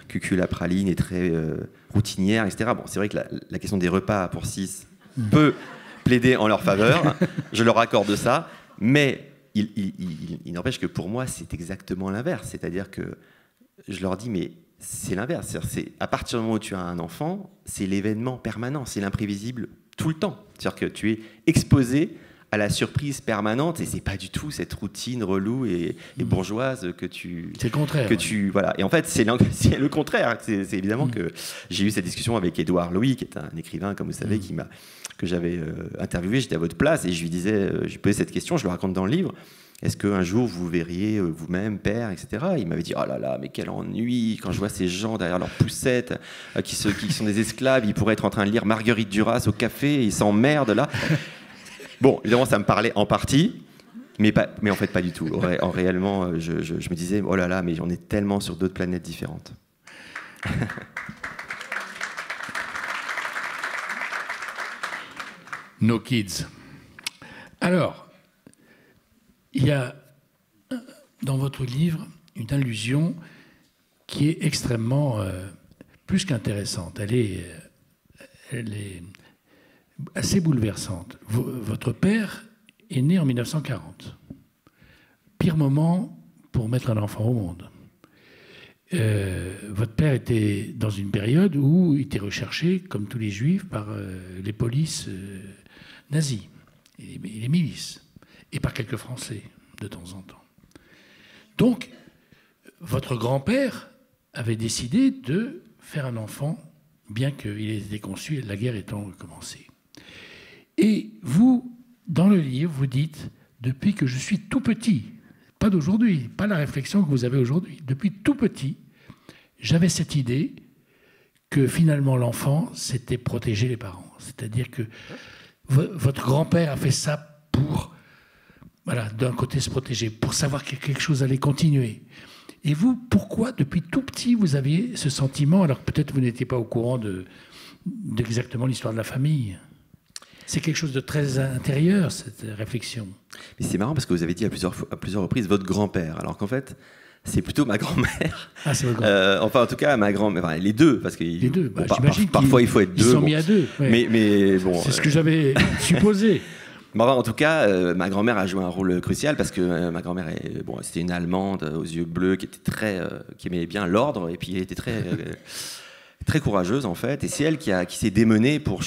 cucul-à-praline et très routinière, etc. Bon, c'est vrai que la question des repas pour 6 peut plaider en leur faveur, je leur accorde ça, mais il n'empêche que pour moi, c'est exactement l'inverse. C'est-à-dire que je leur dis, mais c'est l'inverse. C'est à partir du moment où tu as un enfant, c'est l'événement permanent, c'est l'imprévisible tout le temps. C'est-à-dire que tu es exposé à la surprise permanente, et c'est pas du tout cette routine relou et bourgeoise que tu... C'est le contraire. Voilà. Et en fait, c'est le contraire. C'est évidemment que j'ai eu cette discussion avec Édouard Louis, qui est un écrivain, comme vous savez, que j'avais interviewé. J'étais à votre place, et je lui posais cette question, je le raconte dans le livre. Est-ce qu'un jour, vous verriez vous-même père, etc. Il m'avait dit, oh là là, mais quel ennui, quand je vois ces gens derrière leurs poussettes, qui sont des esclaves, ils pourraient être en train de lire Marguerite Duras au café, ils s'emmerdent là. Bon, évidemment, ça me parlait en partie, mais en fait, pas du tout. Réellement, je me disais, oh là là, mais on est tellement sur d'autres planètes différentes. No Kids. Alors, il y a dans votre livre une allusion qui est extrêmement plus qu'intéressante. Elle est assez bouleversante. Votre père est né en 1940. Pire moment pour mettre un enfant au monde. Votre père était dans une période où il était recherché, comme tous les juifs, par les polices nazies, et les milices, et par quelques Français, de temps en temps. Donc, votre grand-père avait décidé de faire un enfant, bien qu'il ait été conçu, la guerre étant commencée. Et vous, dans le livre, vous dites, depuis que je suis tout petit, pas d'aujourd'hui, pas la réflexion que vous avez aujourd'hui, depuis tout petit, j'avais cette idée que finalement l'enfant, c'était protéger les parents. C'est-à-dire que votre grand-père a fait ça pour, voilà, d'un côté se protéger, pour savoir que quelque chose allait continuer. Et vous, pourquoi, depuis tout petit, vous aviez ce sentiment, alors peut-être vous n'étiez pas au courant d'exactement l'histoire de la famille? C'est quelque chose de très intérieur, cette réflexion. Mais c'est marrant parce que vous avez dit à plusieurs reprises votre grand-père, alors qu'en fait, c'est plutôt ma grand-mère. Ah, c'est votre grand-mère. Enfin, en tout cas, ma grand-mère. Enfin, les deux, parce que les deux. Bah, parfois, il faut être deux. Ils sont mis à deux. Ouais. Mais bon. C'est ce que j'avais supposé. Bon, en tout cas, ma grand-mère a joué un rôle crucial parce que ma grand-mère, c'était une Allemande aux yeux bleus qui était qui aimait bien l'ordre et puis elle était très courageuse en fait. Et c'est elle qui s'est démenée pour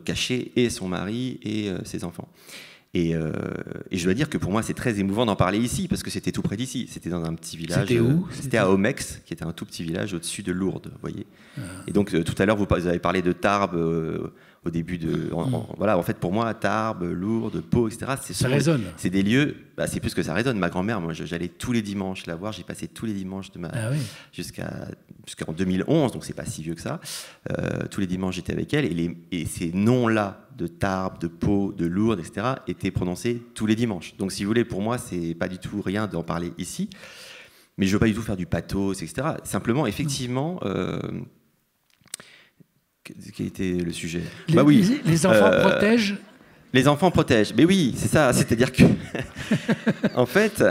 cacher et son mari et ses enfants. Et je dois dire que pour moi, c'est très émouvant d'en parler ici parce que c'était tout près d'ici. C'était dans un petit village. C'était où? C'était à Omex, qui était un tout petit village au-dessus de Lourdes, vous voyez. Et donc tout à l'heure, vous avez parlé de Tarbes. Au début de... Voilà, en fait, pour moi, Tarbes, Lourdes, Pau, etc., ça résonne. C'est des lieux... Bah, c'est plus que ça résonne. Ma grand-mère, moi, j'allais tous les dimanches la voir. J'ai passé tous les dimanches jusqu'en 2011, donc c'est pas si vieux que ça. Tous les dimanches, j'étais avec elle. Et ces noms-là de Tarbes, de Pau, de Lourdes, etc., étaient prononcés tous les dimanches. Donc, si vous voulez, pour moi, c'est pas du tout rien d'en parler ici. Mais je veux pas du tout faire du pathos, etc. Simplement, effectivement... Quel était le sujet? Les enfants protègent. Les enfants protègent. Mais oui, c'est ça. C'est-à-dire que, en fait,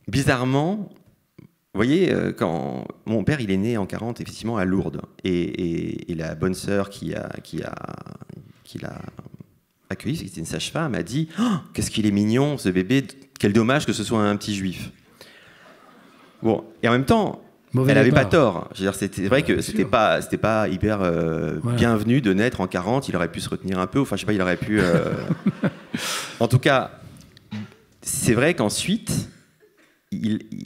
bizarrement, vous voyez, quand mon père, il est né en 40, effectivement, à Lourdes, et la bonne sœur qui l'a accueilli, c'était une sage-femme, a dit oh, qu'est-ce qu'il est mignon, ce bébé. Quel dommage que ce soit un petit juif. Bon, et en même temps. Elle n'avait pas tort. C'est vrai que c'était pas hyper bienvenu de naître en 40. Il aurait pu se retenir un peu. Enfin, je sais pas, il aurait pu. En tout cas, c'est vrai qu'ensuite,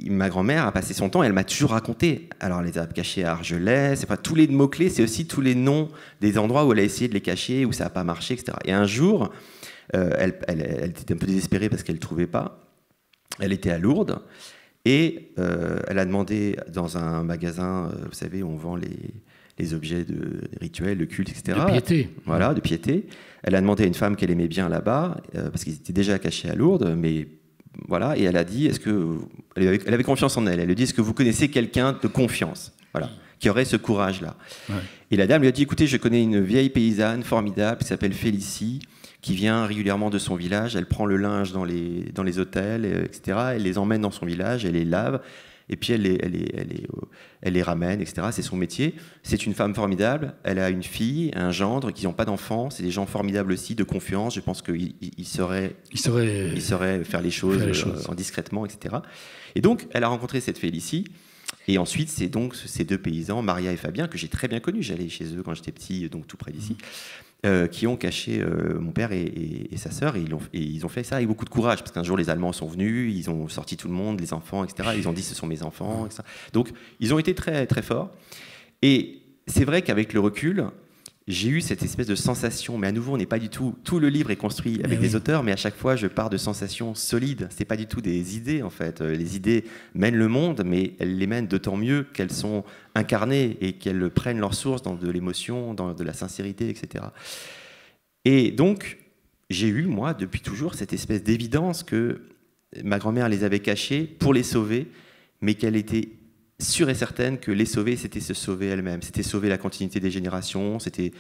ma grand-mère a passé son temps. Elle m'a toujours raconté. Alors, elle les a cachés à Argelès. C'est pas tous les mots-clés, c'est aussi tous les noms des endroits où elle a essayé de les cacher, où ça n'a pas marché, etc. Et un jour, elle était un peu désespérée parce qu'elle ne trouvait pas. Elle était à Lourdes. Et elle a demandé dans un magasin, vous savez, où on vend les objets de rituels, de culte, etc. De piété. Voilà, de piété. Elle a demandé à une femme qu'elle aimait bien là-bas, parce qu'ils étaient déjà cachés à Lourdes, mais voilà, et elle a dit, elle avait confiance en elle. Elle lui a dit, est-ce que vous connaissez quelqu'un de confiance, voilà, qui aurait ce courage-là? Ouais. Et la dame lui a dit, écoutez, je connais une vieille paysanne formidable qui s'appelle Félicie, qui vient régulièrement de son village. Elle prend le linge dans les hôtels, etc. Elle les emmène dans son village, elle les lave, et puis elle les ramène, etc. C'est son métier. C'est une femme formidable. Elle a une fille, un gendre, qui n'ont pas d'enfants. C'est des gens formidables aussi, de confiance. Je pense qu'ils sauraient faire les choses discrètement, etc. Et donc, elle a rencontré cette Félicie. Et ensuite, c'est donc ces deux paysans, Maria et Fabien, que j'ai très bien connus. J'allais chez eux quand j'étais petit, donc tout près d'ici. Qui ont caché mon père et sa sœur, et ils ont fait ça avec beaucoup de courage, parce qu'un jour les Allemands sont venus, ils ont sorti tout le monde, les enfants, etc. Ils ont dit ce sont mes enfants, etc. Donc ils ont été très très forts. Et c'est vrai qu'avec le recul, j'ai eu cette espèce de sensation, mais à nouveau on n'est pas du tout. Tout le livre est construit avec des auteurs, mais à chaque fois je pars de sensations solides. C'est pas du tout des idées en fait. Les idées mènent le monde, mais elles les mènent d'autant mieux qu'elles sont incarnées et qu'elles prennent leur source dans de l'émotion, dans de la sincérité, etc. Et donc j'ai eu moi depuis toujours cette espèce d'évidence que ma grand-mère les avait cachés pour les sauver, mais qu'elle était sûre et certaine que les sauver, c'était se sauver elle-même, c'était sauver la continuité des générations, c'était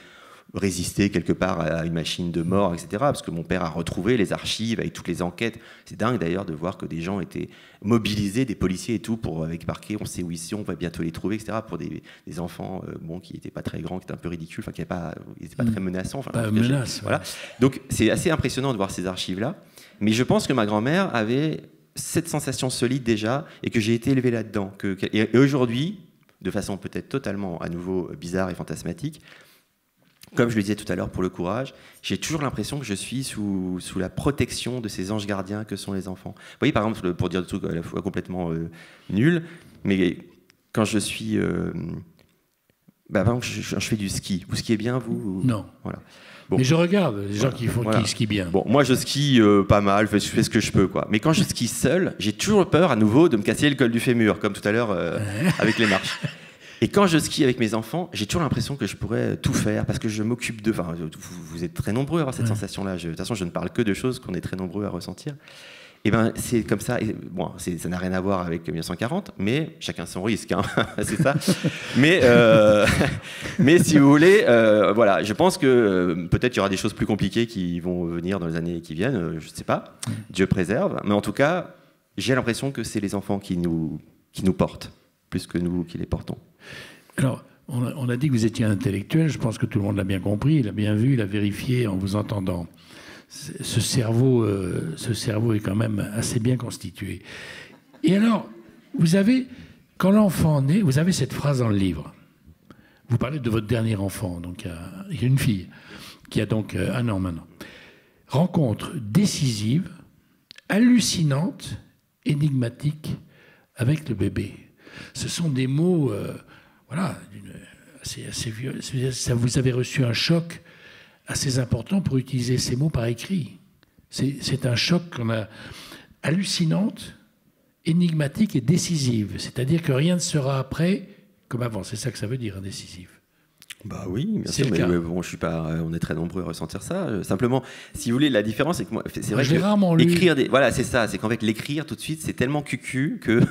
résister quelque part à une machine de mort, etc. Parce que mon père a retrouvé les archives avec toutes les enquêtes. C'est dingue d'ailleurs de voir que des gens étaient mobilisés, des policiers et tout, pour, avec parquet, on sait où ils sont, on va bientôt les trouver, etc. Pour des enfants qui n'étaient pas très grands, qui étaient un peu ridicules, enfin, qui n'étaient pas très menaçants. Enfin, pas menace. Voilà. Donc c'est assez impressionnant de voir ces archives-là. Mais je pense que ma grand-mère avait cette sensation solide déjà et que j'ai été élevé là-dedans. Et aujourd'hui, de façon peut-être totalement à nouveau bizarre et fantasmatique, comme je le disais tout à l'heure pour le courage, j'ai toujours l'impression que je suis sous la protection de ces anges gardiens que sont les enfants. Vous voyez, par exemple, pour dire des trucs à la fois complètement nuls, mais quand je suis... par exemple, je fais du ski. Vous skiez bien, vous? Non. Voilà. Bon. Mais je regarde les gens qui skient bien. Bon, moi, je skie pas mal, je fais ce que je peux, quoi. Mais quand je skie seul, j'ai toujours peur à nouveau de me casser le col du fémur, comme tout à l'heure avec les marches. Et quand je skie avec mes enfants, j'ai toujours l'impression que je pourrais tout faire parce que je m'occupe d'eux. Enfin, vous êtes très nombreux à avoir cette sensation-là. De toute façon, je ne parle que de choses qu'on est très nombreux à ressentir. Et ben, c'est comme ça. Et, bon, ça n'a rien à voir avec 1940, mais chacun son risque, hein, c'est ça. Mais si vous voulez, voilà, je pense que peut-être il y aura des choses plus compliquées qui vont venir dans les années qui viennent. Je ne sais pas. Dieu préserve. Mais en tout cas, j'ai l'impression que c'est les enfants qui nous portent plus que nous qui les portons. Alors, on a dit que vous étiez un intellectuel. Je pense que tout le monde l'a bien compris, il l'a bien vu, il l'a vérifié en vous entendant. Ce cerveau est quand même assez bien constitué. Et alors, quand l'enfant naît, vous avez cette phrase dans le livre. Vous parlez de votre dernier enfant, donc il y a une fille qui a donc 1 an maintenant. Rencontre décisive, hallucinante, énigmatique avec le bébé. Ce sont des mots, voilà, assez vieux. Vous avez reçu un choc assez important pour utiliser ces mots par écrit. C'est un choc qu'on a hallucinante, énigmatique et décisive. C'est-à-dire que rien ne sera après comme avant. C'est ça que ça veut dire, décisif. Bah oui, bien sûr, mais bon, je suis pas. On est très nombreux à ressentir ça. Simplement, si vous voulez, la différence, c'est que moi, c'est vrai que écrire voilà, c'est ça. C'est qu'en fait, l'écrire tout de suite, c'est tellement cucu que.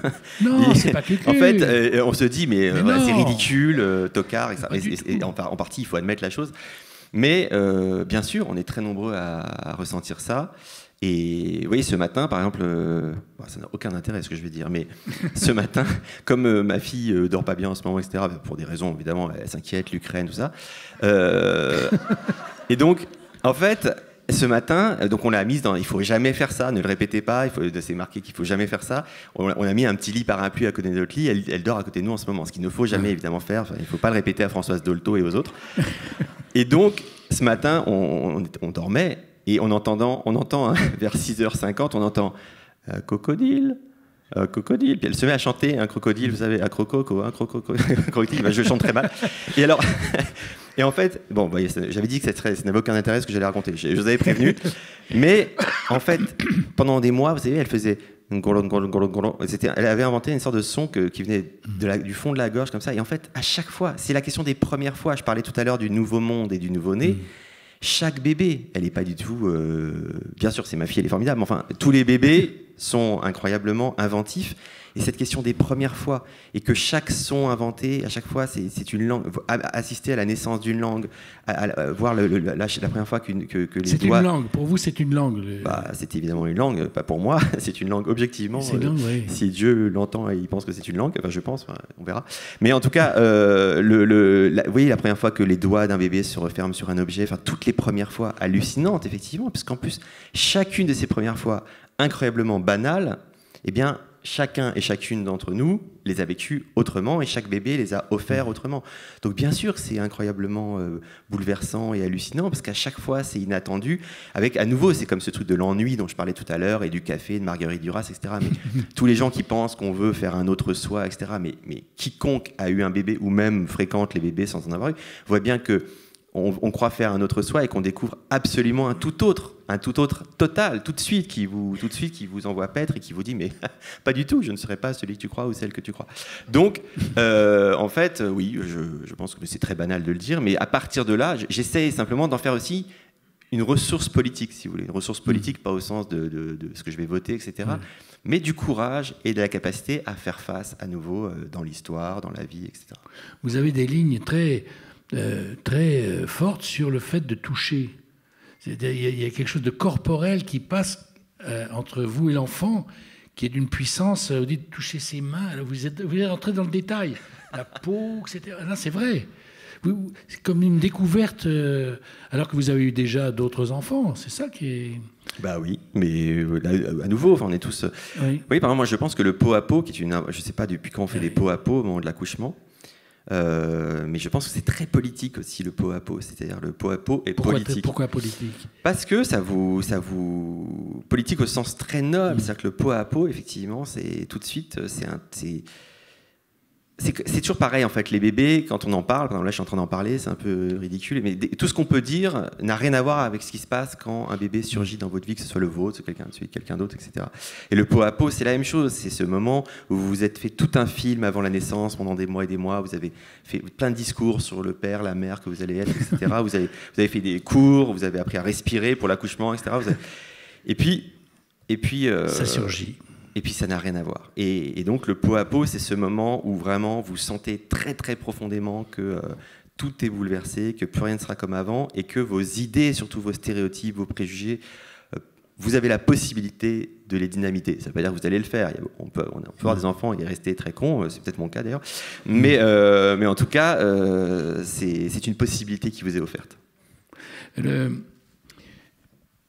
Non, c'est pas cucu. En fait, on se dit, mais c'est ridicule, tocard, et en partie, il faut admettre la chose. Mais bien sûr, on est très nombreux à ressentir ça. Et vous voyez, ce matin, par exemple, ça n'a aucun intérêt ce que je vais dire, mais ce matin, comme ma fille dort pas bien en ce moment, etc., pour des raisons, évidemment, elle s'inquiète, l'Ukraine, tout ça. Et donc, en fait, ce matin, donc on l'a mise dans « il faut jamais faire ça, ne le répétez pas », c'est marqué qu'il faut jamais faire ça. On a mis un petit lit parapluie à côté de notre lit, elle dort à côté de nous en ce moment, ce qu'il ne faut jamais évidemment faire, il ne faut pas le répéter à Françoise Dolto et aux autres. Et donc, ce matin, on dormait, et on entend vers 6h50, on entend crocodile, crocodile. Puis elle se met à chanter un crocodile, vous savez, un crocodile. Je chante très mal. Et alors, et en fait, bon, voyez, j'avais dit que ça n'avait aucun intérêt ce que j'allais raconter. Je vous avais prévenu. Mais en fait, pendant des mois, vous savez, elle faisait elle avait inventé une sorte de son qui venait du fond de la gorge comme ça. Et en fait, à chaque fois, c'est la question des premières fois. Je parlais tout à l'heure du nouveau monde et du nouveau-né. Chaque bébé, elle n'est pas du tout... bien sûr, c'est ma fille, elle est formidable, mais enfin, tous les bébés sont incroyablement inventifs. Et cette question des premières fois, et que chaque son inventé, à chaque fois, c'est une langue. Assister à la naissance d'une langue, voir la première fois que les doigts... C'est une langue, pour vous, c'est une langue. C'est évidemment une langue, pas pour moi, c'est une langue objectivement. C'est une langue, oui. Si Dieu l'entend et il pense que c'est une langue, enfin je pense, on verra. Mais en tout cas, vous voyez, la première fois que les doigts d'un bébé se referment sur un objet, enfin toutes les premières fois hallucinantes, effectivement, parce qu'en plus, chacune de ces premières fois incroyablement banales, eh bien, chacun et chacune d'entre nous les a vécues autrement et chaque bébé les a offerts autrement. Donc bien sûr, c'est incroyablement bouleversant et hallucinant parce qu'à chaque fois, c'est inattendu. Avec, à nouveau, c'est comme ce truc de l'ennui dont je parlais tout à l'heure et du café, de Marguerite Duras, etc. Mais tous les gens qui pensent qu'on veut faire un autre soi, etc. Mais quiconque a eu un bébé ou même fréquente les bébés sans en avoir eu, voit bien que on croit faire un autre soi et qu'on découvre absolument un tout autre total, tout de suite qui vous envoie paître et qui vous dit mais pas du tout, je ne serai pas celui que tu crois ou celle que tu crois. Donc, en fait, oui, je pense que c'est très banal de le dire, mais à partir de là, j'essaie simplement d'en faire aussi une ressource politique, si vous voulez. Une ressource politique, pas au sens de ce que je vais voter, etc., mais du courage et de la capacité à faire face à nouveau dans l'histoire, dans la vie, etc. Vous avez des lignes très forte sur le fait de toucher. Il y a quelque chose de corporel qui passe entre vous et l'enfant, qui est d'une puissance. Vous dites toucher ses mains, vous êtes entré dans le détail, la peau, etc. Non, c'est vrai. C'est comme une découverte, alors que vous avez eu déjà d'autres enfants. C'est ça qui est... Bah oui, mais à nouveau, enfin, on est tous... Oui, par exemple, moi je pense que le pot à pot, qui est une... Je ne sais pas depuis quand on fait des pots à pot au moment de l'accouchement, mais je pense que c'est très politique aussi, le pot à pot. C'est-à-dire le pot à pot est politique. Pourquoi politique ? Parce que ça vous... Politique au sens très noble. C'est-à-dire que le pot à pot, effectivement, c'est tout de suite... C'est toujours pareil en fait, les bébés, quand on en parle, par exemple, là je suis en train d'en parler, c'est un peu ridicule, mais tout ce qu'on peut dire n'a rien à voir avec ce qui se passe quand un bébé surgit dans votre vie, que ce soit le vôtre, quelqu'un d'autre, etc. Et le pot à pot, c'est la même chose, c'est ce moment où vous vous êtes fait tout un film avant la naissance, pendant des mois et des mois, vous avez fait plein de discours sur le père, la mère que vous allez être, etc. vous avez fait des cours, vous avez appris à respirer pour l'accouchement, etc. Et puis ça surgit. Et puis ça n'a rien à voir. Et donc le pot à pot, c'est ce moment où vraiment vous sentez très très profondément que tout est bouleversé, que plus rien ne sera comme avant, et que vos idées, surtout vos stéréotypes, vos préjugés, vous avez la possibilité de les dynamiter. Ça ne veut pas dire que vous allez le faire. On peut avoir des enfants et rester très cons, c'est peut-être mon cas d'ailleurs. Mais en tout cas, c'est une possibilité qui vous est offerte.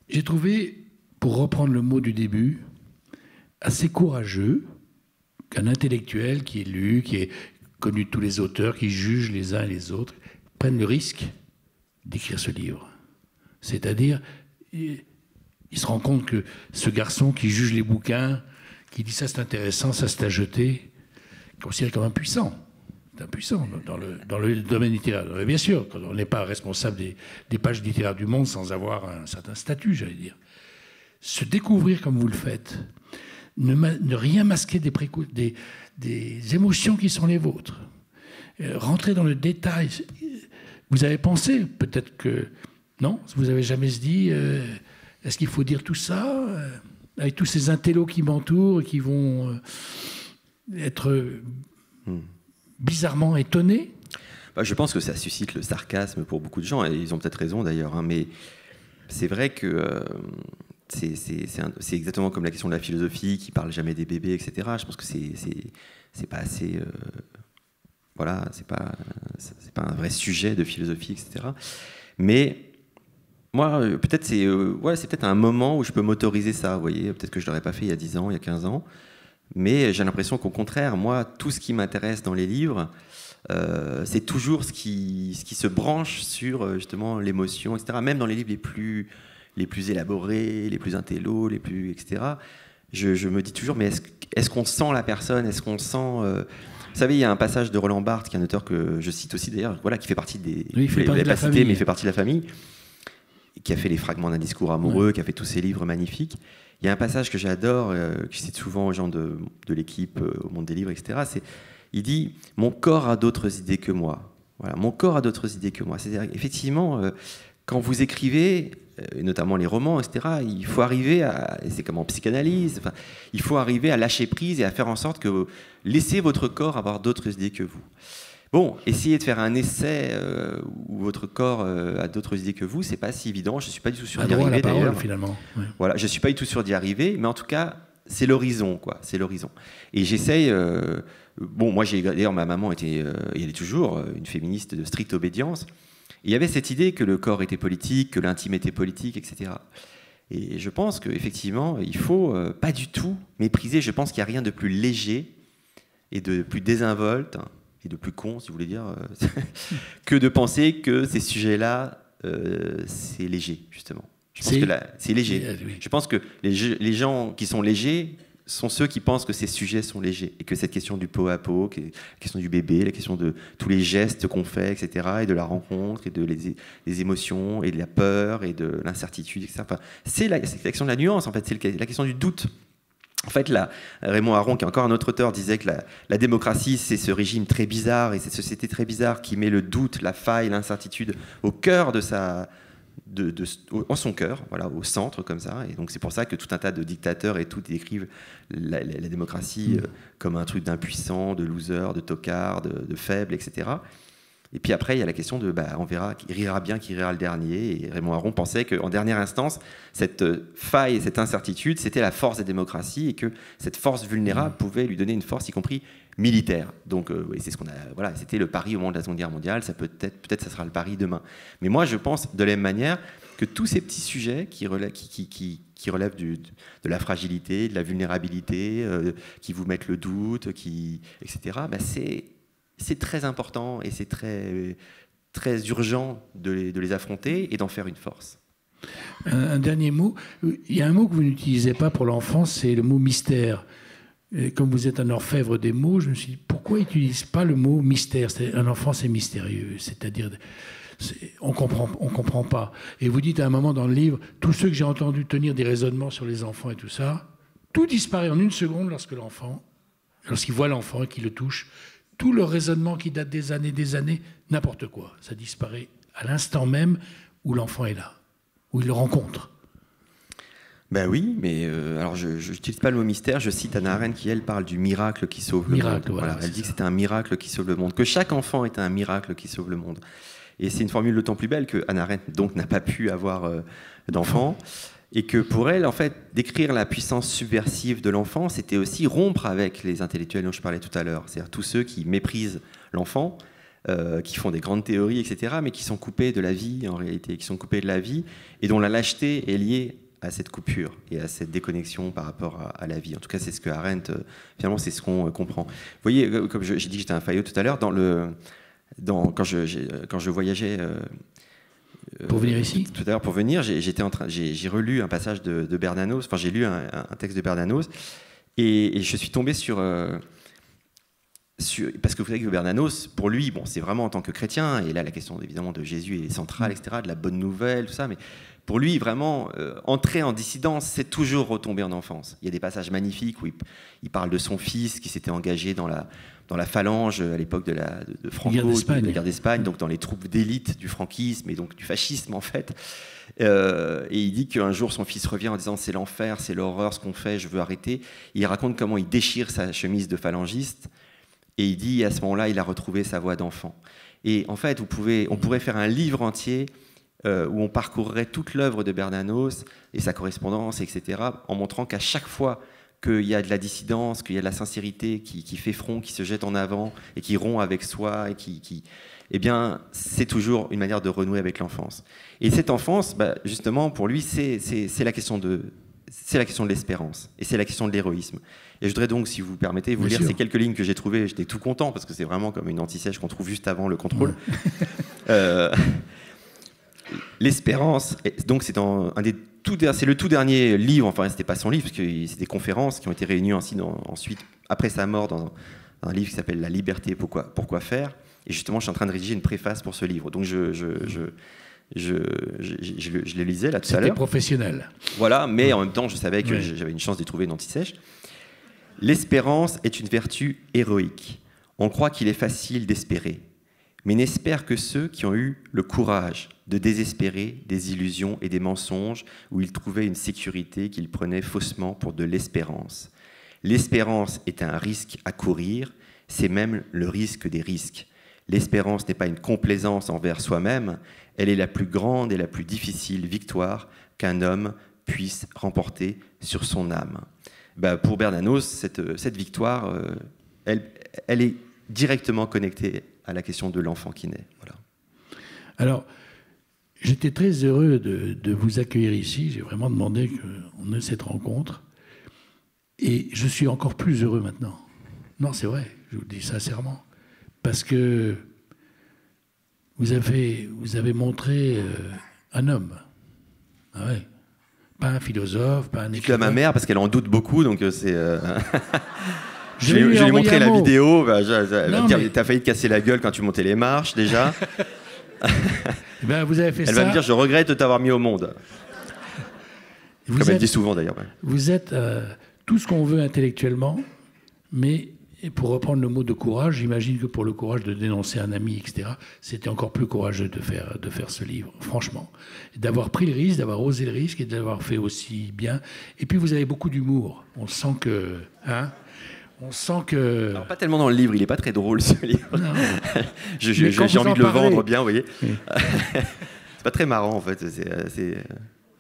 J'ai trouvé, pour reprendre le mot du début, assez courageux qu'un intellectuel qui est lu, qui est connu de tous les auteurs, qui juge les uns et les autres, prenne le risque d'écrire ce livre. C'est-à-dire, il se rend compte que ce garçon qui juge les bouquins, qui dit ça c'est intéressant, ça c'est à jeter, considéré comme impuissant. C'est impuissant dans le domaine littéraire. Mais bien sûr, on n'est pas responsable des pages littéraires du monde sans avoir un certain statut, j'allais dire. Se découvrir comme vous le faites, ne rien masquer des émotions qui sont les vôtres. Rentrer dans le détail. Vous avez pensé, peut-être que... Non, vous n'avez jamais se dit, est-ce qu'il faut dire tout ça avec tous ces intellos qui m'entourent et qui vont être bizarrement étonnés? Je pense que ça suscite le sarcasme pour beaucoup de gens, et ils ont peut-être raison d'ailleurs, hein, mais c'est vrai que... C'est exactement comme la question de la philosophie qui parle jamais des bébés, etc. Je pense que c'est pas assez... voilà, c'est pas un vrai sujet de philosophie, etc. Mais moi, peut-être c'est peut-être un moment où je peux m'autoriser ça, vous voyez. Peut-être que je ne l'aurais pas fait il y a 10 ans, il y a 15 ans. Mais j'ai l'impression qu'au contraire, moi, tout ce qui m'intéresse dans les livres, c'est toujours ce qui se branche sur justement l'émotion, etc. Même dans les livres les plus élaborés, les plus intellos, les plus, etc. Je me dis toujours, mais est-ce qu'on sent la personne? Est-ce qu'on sent... Vous savez, il y a un passage de Roland Barthes, qui est un auteur que je cite aussi d'ailleurs, voilà, qui fait partie des... Oui, il fait partie de la famille. Mais il fait partie de la famille, qui a fait les fragments d'un discours amoureux, qui a fait tous ces livres magnifiques. Il y a un passage que j'adore, que je cite souvent aux gens de l'équipe, au monde des livres, etc. Il dit « Mon corps a d'autres idées que moi ». Voilà, mon corps a d'autres idées que moi. C'est-à-dire, effectivement, quand vous écrivez... et notamment les romans, etc., il faut arriver à, et c'est comme en psychanalyse, enfin, il faut arriver à lâcher prise et à faire en sorte que vous laissez votre corps avoir d'autres idées que vous. Bon, essayez de faire un essai où votre corps a d'autres idées que vous, c'est pas si évident, je suis pas du tout sûr d'y arriver d'ailleurs. Finalement. Ouais. Voilà, je suis pas du tout sûr d'y arriver, mais en tout cas, c'est l'horizon, quoi, c'est l'horizon. Et j'essaye... bon, moi, d'ailleurs, ma maman était, et elle est toujours, une féministe de stricte obédience. Il y avait cette idée que le corps était politique, que l'intime était politique, etc. Et je pense qu'effectivement, il ne faut pas du tout mépriser. Je pense qu'il n'y a rien de plus léger et de plus désinvolte, et de plus con, si vous voulez dire, que de penser que ces sujets-là, c'est léger, justement. Je pense que c'est léger. Oui. Je pense que les gens qui sont légers sont ceux qui pensent que ces sujets sont légers et que cette question du pot à pot, la question du bébé, la question de tous les gestes qu'on fait, etc., et de la rencontre, et de les émotions, et de la peur, et de l'incertitude, etc. Enfin, c'est la question de la nuance, en fait, c'est la question du doute. En fait, là, Raymond Aron, qui est encore un autre auteur, disait que la démocratie, c'est ce régime très bizarre, et cette société très bizarre qui met le doute, la faille, l'incertitude au cœur de en son cœur, voilà, au centre comme ça. Et donc c'est pour ça que tout un tas de dictateurs et tout décrivent la démocratie comme un truc d'impuissant, de loser, de tocard, de faible, etc. Et puis après, il y a la question de, on verra qui rira bien, qui rira le dernier. Et Raymond Aron pensait qu'en dernière instance, cette faille, cette incertitude, c'était la force des démocraties et que cette force vulnérable pouvait lui donner une force, y compris militaire. Donc, c'est ce qu'on a. Voilà, c'était le pari au moment de la Seconde Guerre mondiale. Ça peut-être, ça sera le pari demain. Mais moi, je pense de la même manière que tous ces petits sujets qui relèvent de la fragilité, de la vulnérabilité, qui vous mettent le doute, etc. C'est très important et c'est très, très urgent de les affronter et d'en faire une force. Un dernier mot. Il y a un mot que vous n'utilisez pas pour l'enfance, c'est le mot mystère. Et comme vous êtes un orfèvre des mots, je me suis dit, pourquoi ils n'utilisent pas le mot mystère? Un enfant, c'est mystérieux. C'est-à-dire, on comprend pas. Et vous dites à un moment dans le livre, tous ceux que j'ai entendus tenir des raisonnements sur les enfants et tout ça, tout disparaît en une seconde lorsqu'il voit l'enfant et qu'il le touche. Tout le raisonnement qui date des années, n'importe quoi. Ça disparaît à l'instant même où l'enfant est là, où il le rencontre. Ben oui, mais alors je n'utilise pas le mot mystère, je cite Hannah Arendt qui, elle, parle du miracle qui sauve le monde. Voilà, elle dit que c'est un miracle qui sauve le monde, que chaque enfant est un miracle qui sauve le monde. Et c'est une formule d'autant plus belle que Hannah Arendt donc, n'a pas pu avoir d'enfant. Et que pour elle, en fait, décrire la puissance subversive de l'enfant, c'était aussi rompre avec les intellectuels dont je parlais tout à l'heure. C'est-à-dire tous ceux qui méprisent l'enfant, qui font des grandes théories, etc., mais qui sont coupés de la vie, en réalité, qui sont coupés de la vie, et dont la lâcheté est liée à cette coupure et à cette déconnexion par rapport à la vie. En tout cas, c'est ce que Arendt, finalement, c'est ce qu'on comprend. Vous voyez, comme j'ai dit que j'étais un faillot tout à l'heure, quand je voyageais... Pour venir ici tout à l'heure, pour venir, j'ai relu un passage de Bernanos, enfin j'ai lu un texte de Bernanos, et je suis tombé sur parce que vous savez que Bernanos, pour lui, bon, c'est vraiment en tant que chrétien, et là la question évidemment de Jésus est centrale, etc., de la bonne nouvelle, tout ça, mais pour lui, vraiment, entrer en dissidence, c'est toujours retomber en enfance. Il y a des passages magnifiques où il parle de son fils qui s'était engagé dans la phalange à l'époque de Franco, de la guerre d'Espagne, donc dans les troupes d'élite du franquisme et donc du fascisme en fait. Et il dit qu'un jour son fils revient en disant c'est l'enfer, c'est l'horreur, ce qu'on fait, je veux arrêter. Il raconte comment il déchire sa chemise de phalangiste et il dit à ce moment-là il a retrouvé sa voix d'enfant. Et en fait on pourrait faire un livre entier où on parcourrait toute l'œuvre de Bernanos et sa correspondance, etc., en montrant qu'à chaque fois qu'il y a de la dissidence, qu'il y a de la sincérité qui fait front, qui se jette en avant et qui rompt avec soi, et eh bien, c'est toujours une manière de renouer avec l'enfance. Et cette enfance, justement, pour lui, c'est la question de l'espérance et c'est la question de l'héroïsme. Et je voudrais donc, si vous permettez, vous lire ces quelques lignes que j'ai trouvées. J'étais tout content parce que c'est vraiment comme une anti-sèche qu'on trouve juste avant le contrôle. L'espérance, donc c'est le tout dernier livre, enfin c'était pas son livre, parce que c'est des conférences qui ont été réunies ensuite, après sa mort, dans un livre qui s'appelle La liberté, pourquoi faire. Et justement, je suis en train de rédiger une préface pour ce livre. Donc je le lisais là tout à l'heure. C'était professionnel. Voilà, mais en même temps, je savais que j'avais une chance d'y trouver une anti-sèche. L'espérance est une vertu héroïque. On croit qu'il est facile d'espérer, mais n'espèrent que ceux qui ont eu le courage de désespérer des illusions et des mensonges où ils trouvaient une sécurité qu'ils prenaient faussement pour de l'espérance. L'espérance est un risque à courir, c'est même le risque des risques. L'espérance n'est pas une complaisance envers soi-même, elle est la plus grande et la plus difficile victoire qu'un homme puisse remporter sur son âme. Pour Bernanos, cette victoire, elle est directement connectée à la question de l'enfant qui naît. Voilà. Alors, j'étais très heureux de vous accueillir ici. J'ai vraiment demandé qu'on ait cette rencontre. Et je suis encore plus heureux maintenant. Non, c'est vrai, je vous le dis sincèrement. Parce que vous avez montré un homme. Ah ouais. Pas un philosophe, pas un écrivain. Dites-le à ma mère, parce qu'elle en doute beaucoup, donc c'est... Je vais lui montrer la vidéo. Elle va me dire, t'as failli te casser la gueule quand tu montais les marches, déjà. Vous avez fait elle va me dire, je regrette de t'avoir mis au monde. Comme elle dit souvent, d'ailleurs. Ouais. Vous êtes tout ce qu'on veut intellectuellement, mais pour reprendre le mot de courage, j'imagine que pour le courage de dénoncer un ami, etc., c'était encore plus courageux de faire ce livre, franchement. D'avoir pris le risque, d'avoir osé le risque et de l'avoir fait aussi bien. Et puis, vous avez beaucoup d'humour. On sent que... On sent que... Alors, pas tellement dans le livre, il n'est pas très drôle ce livre. J'ai quand envie de le vendre bien, vous voyez. Oui. C'est pas très marrant en fait.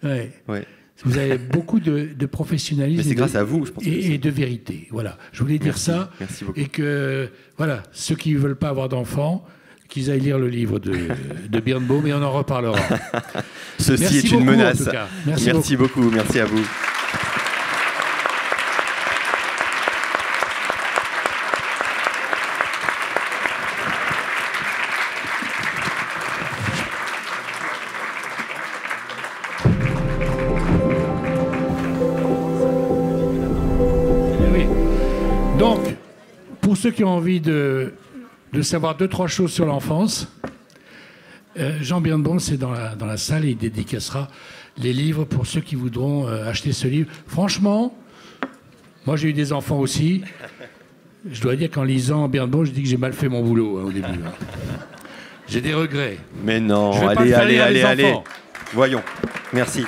Ouais. Ouais. Vous avez beaucoup de professionnalisme. Mais c'est grâce à vous, je pense. Et de vérité. Voilà. Je voulais dire ça. Merci beaucoup. Et que, voilà, ceux qui ne veulent pas avoir d'enfants, qu'ils aillent lire le livre de Birnbaum et on en reparlera. Ceci Merci est beaucoup, une menace. en tout cas. Merci beaucoup. Merci à vous. Donc, pour ceux qui ont envie de savoir 2-3 choses sur l'enfance, Jean Birnbaum, c'est dans la salle et il dédicacera les livres pour ceux qui voudront acheter ce livre. Franchement, moi j'ai eu des enfants aussi. Je dois dire qu'en lisant Birnbaum, je dis que j'ai mal fait mon boulot au début. J'ai des regrets. Mais non, allez. Voyons. Merci.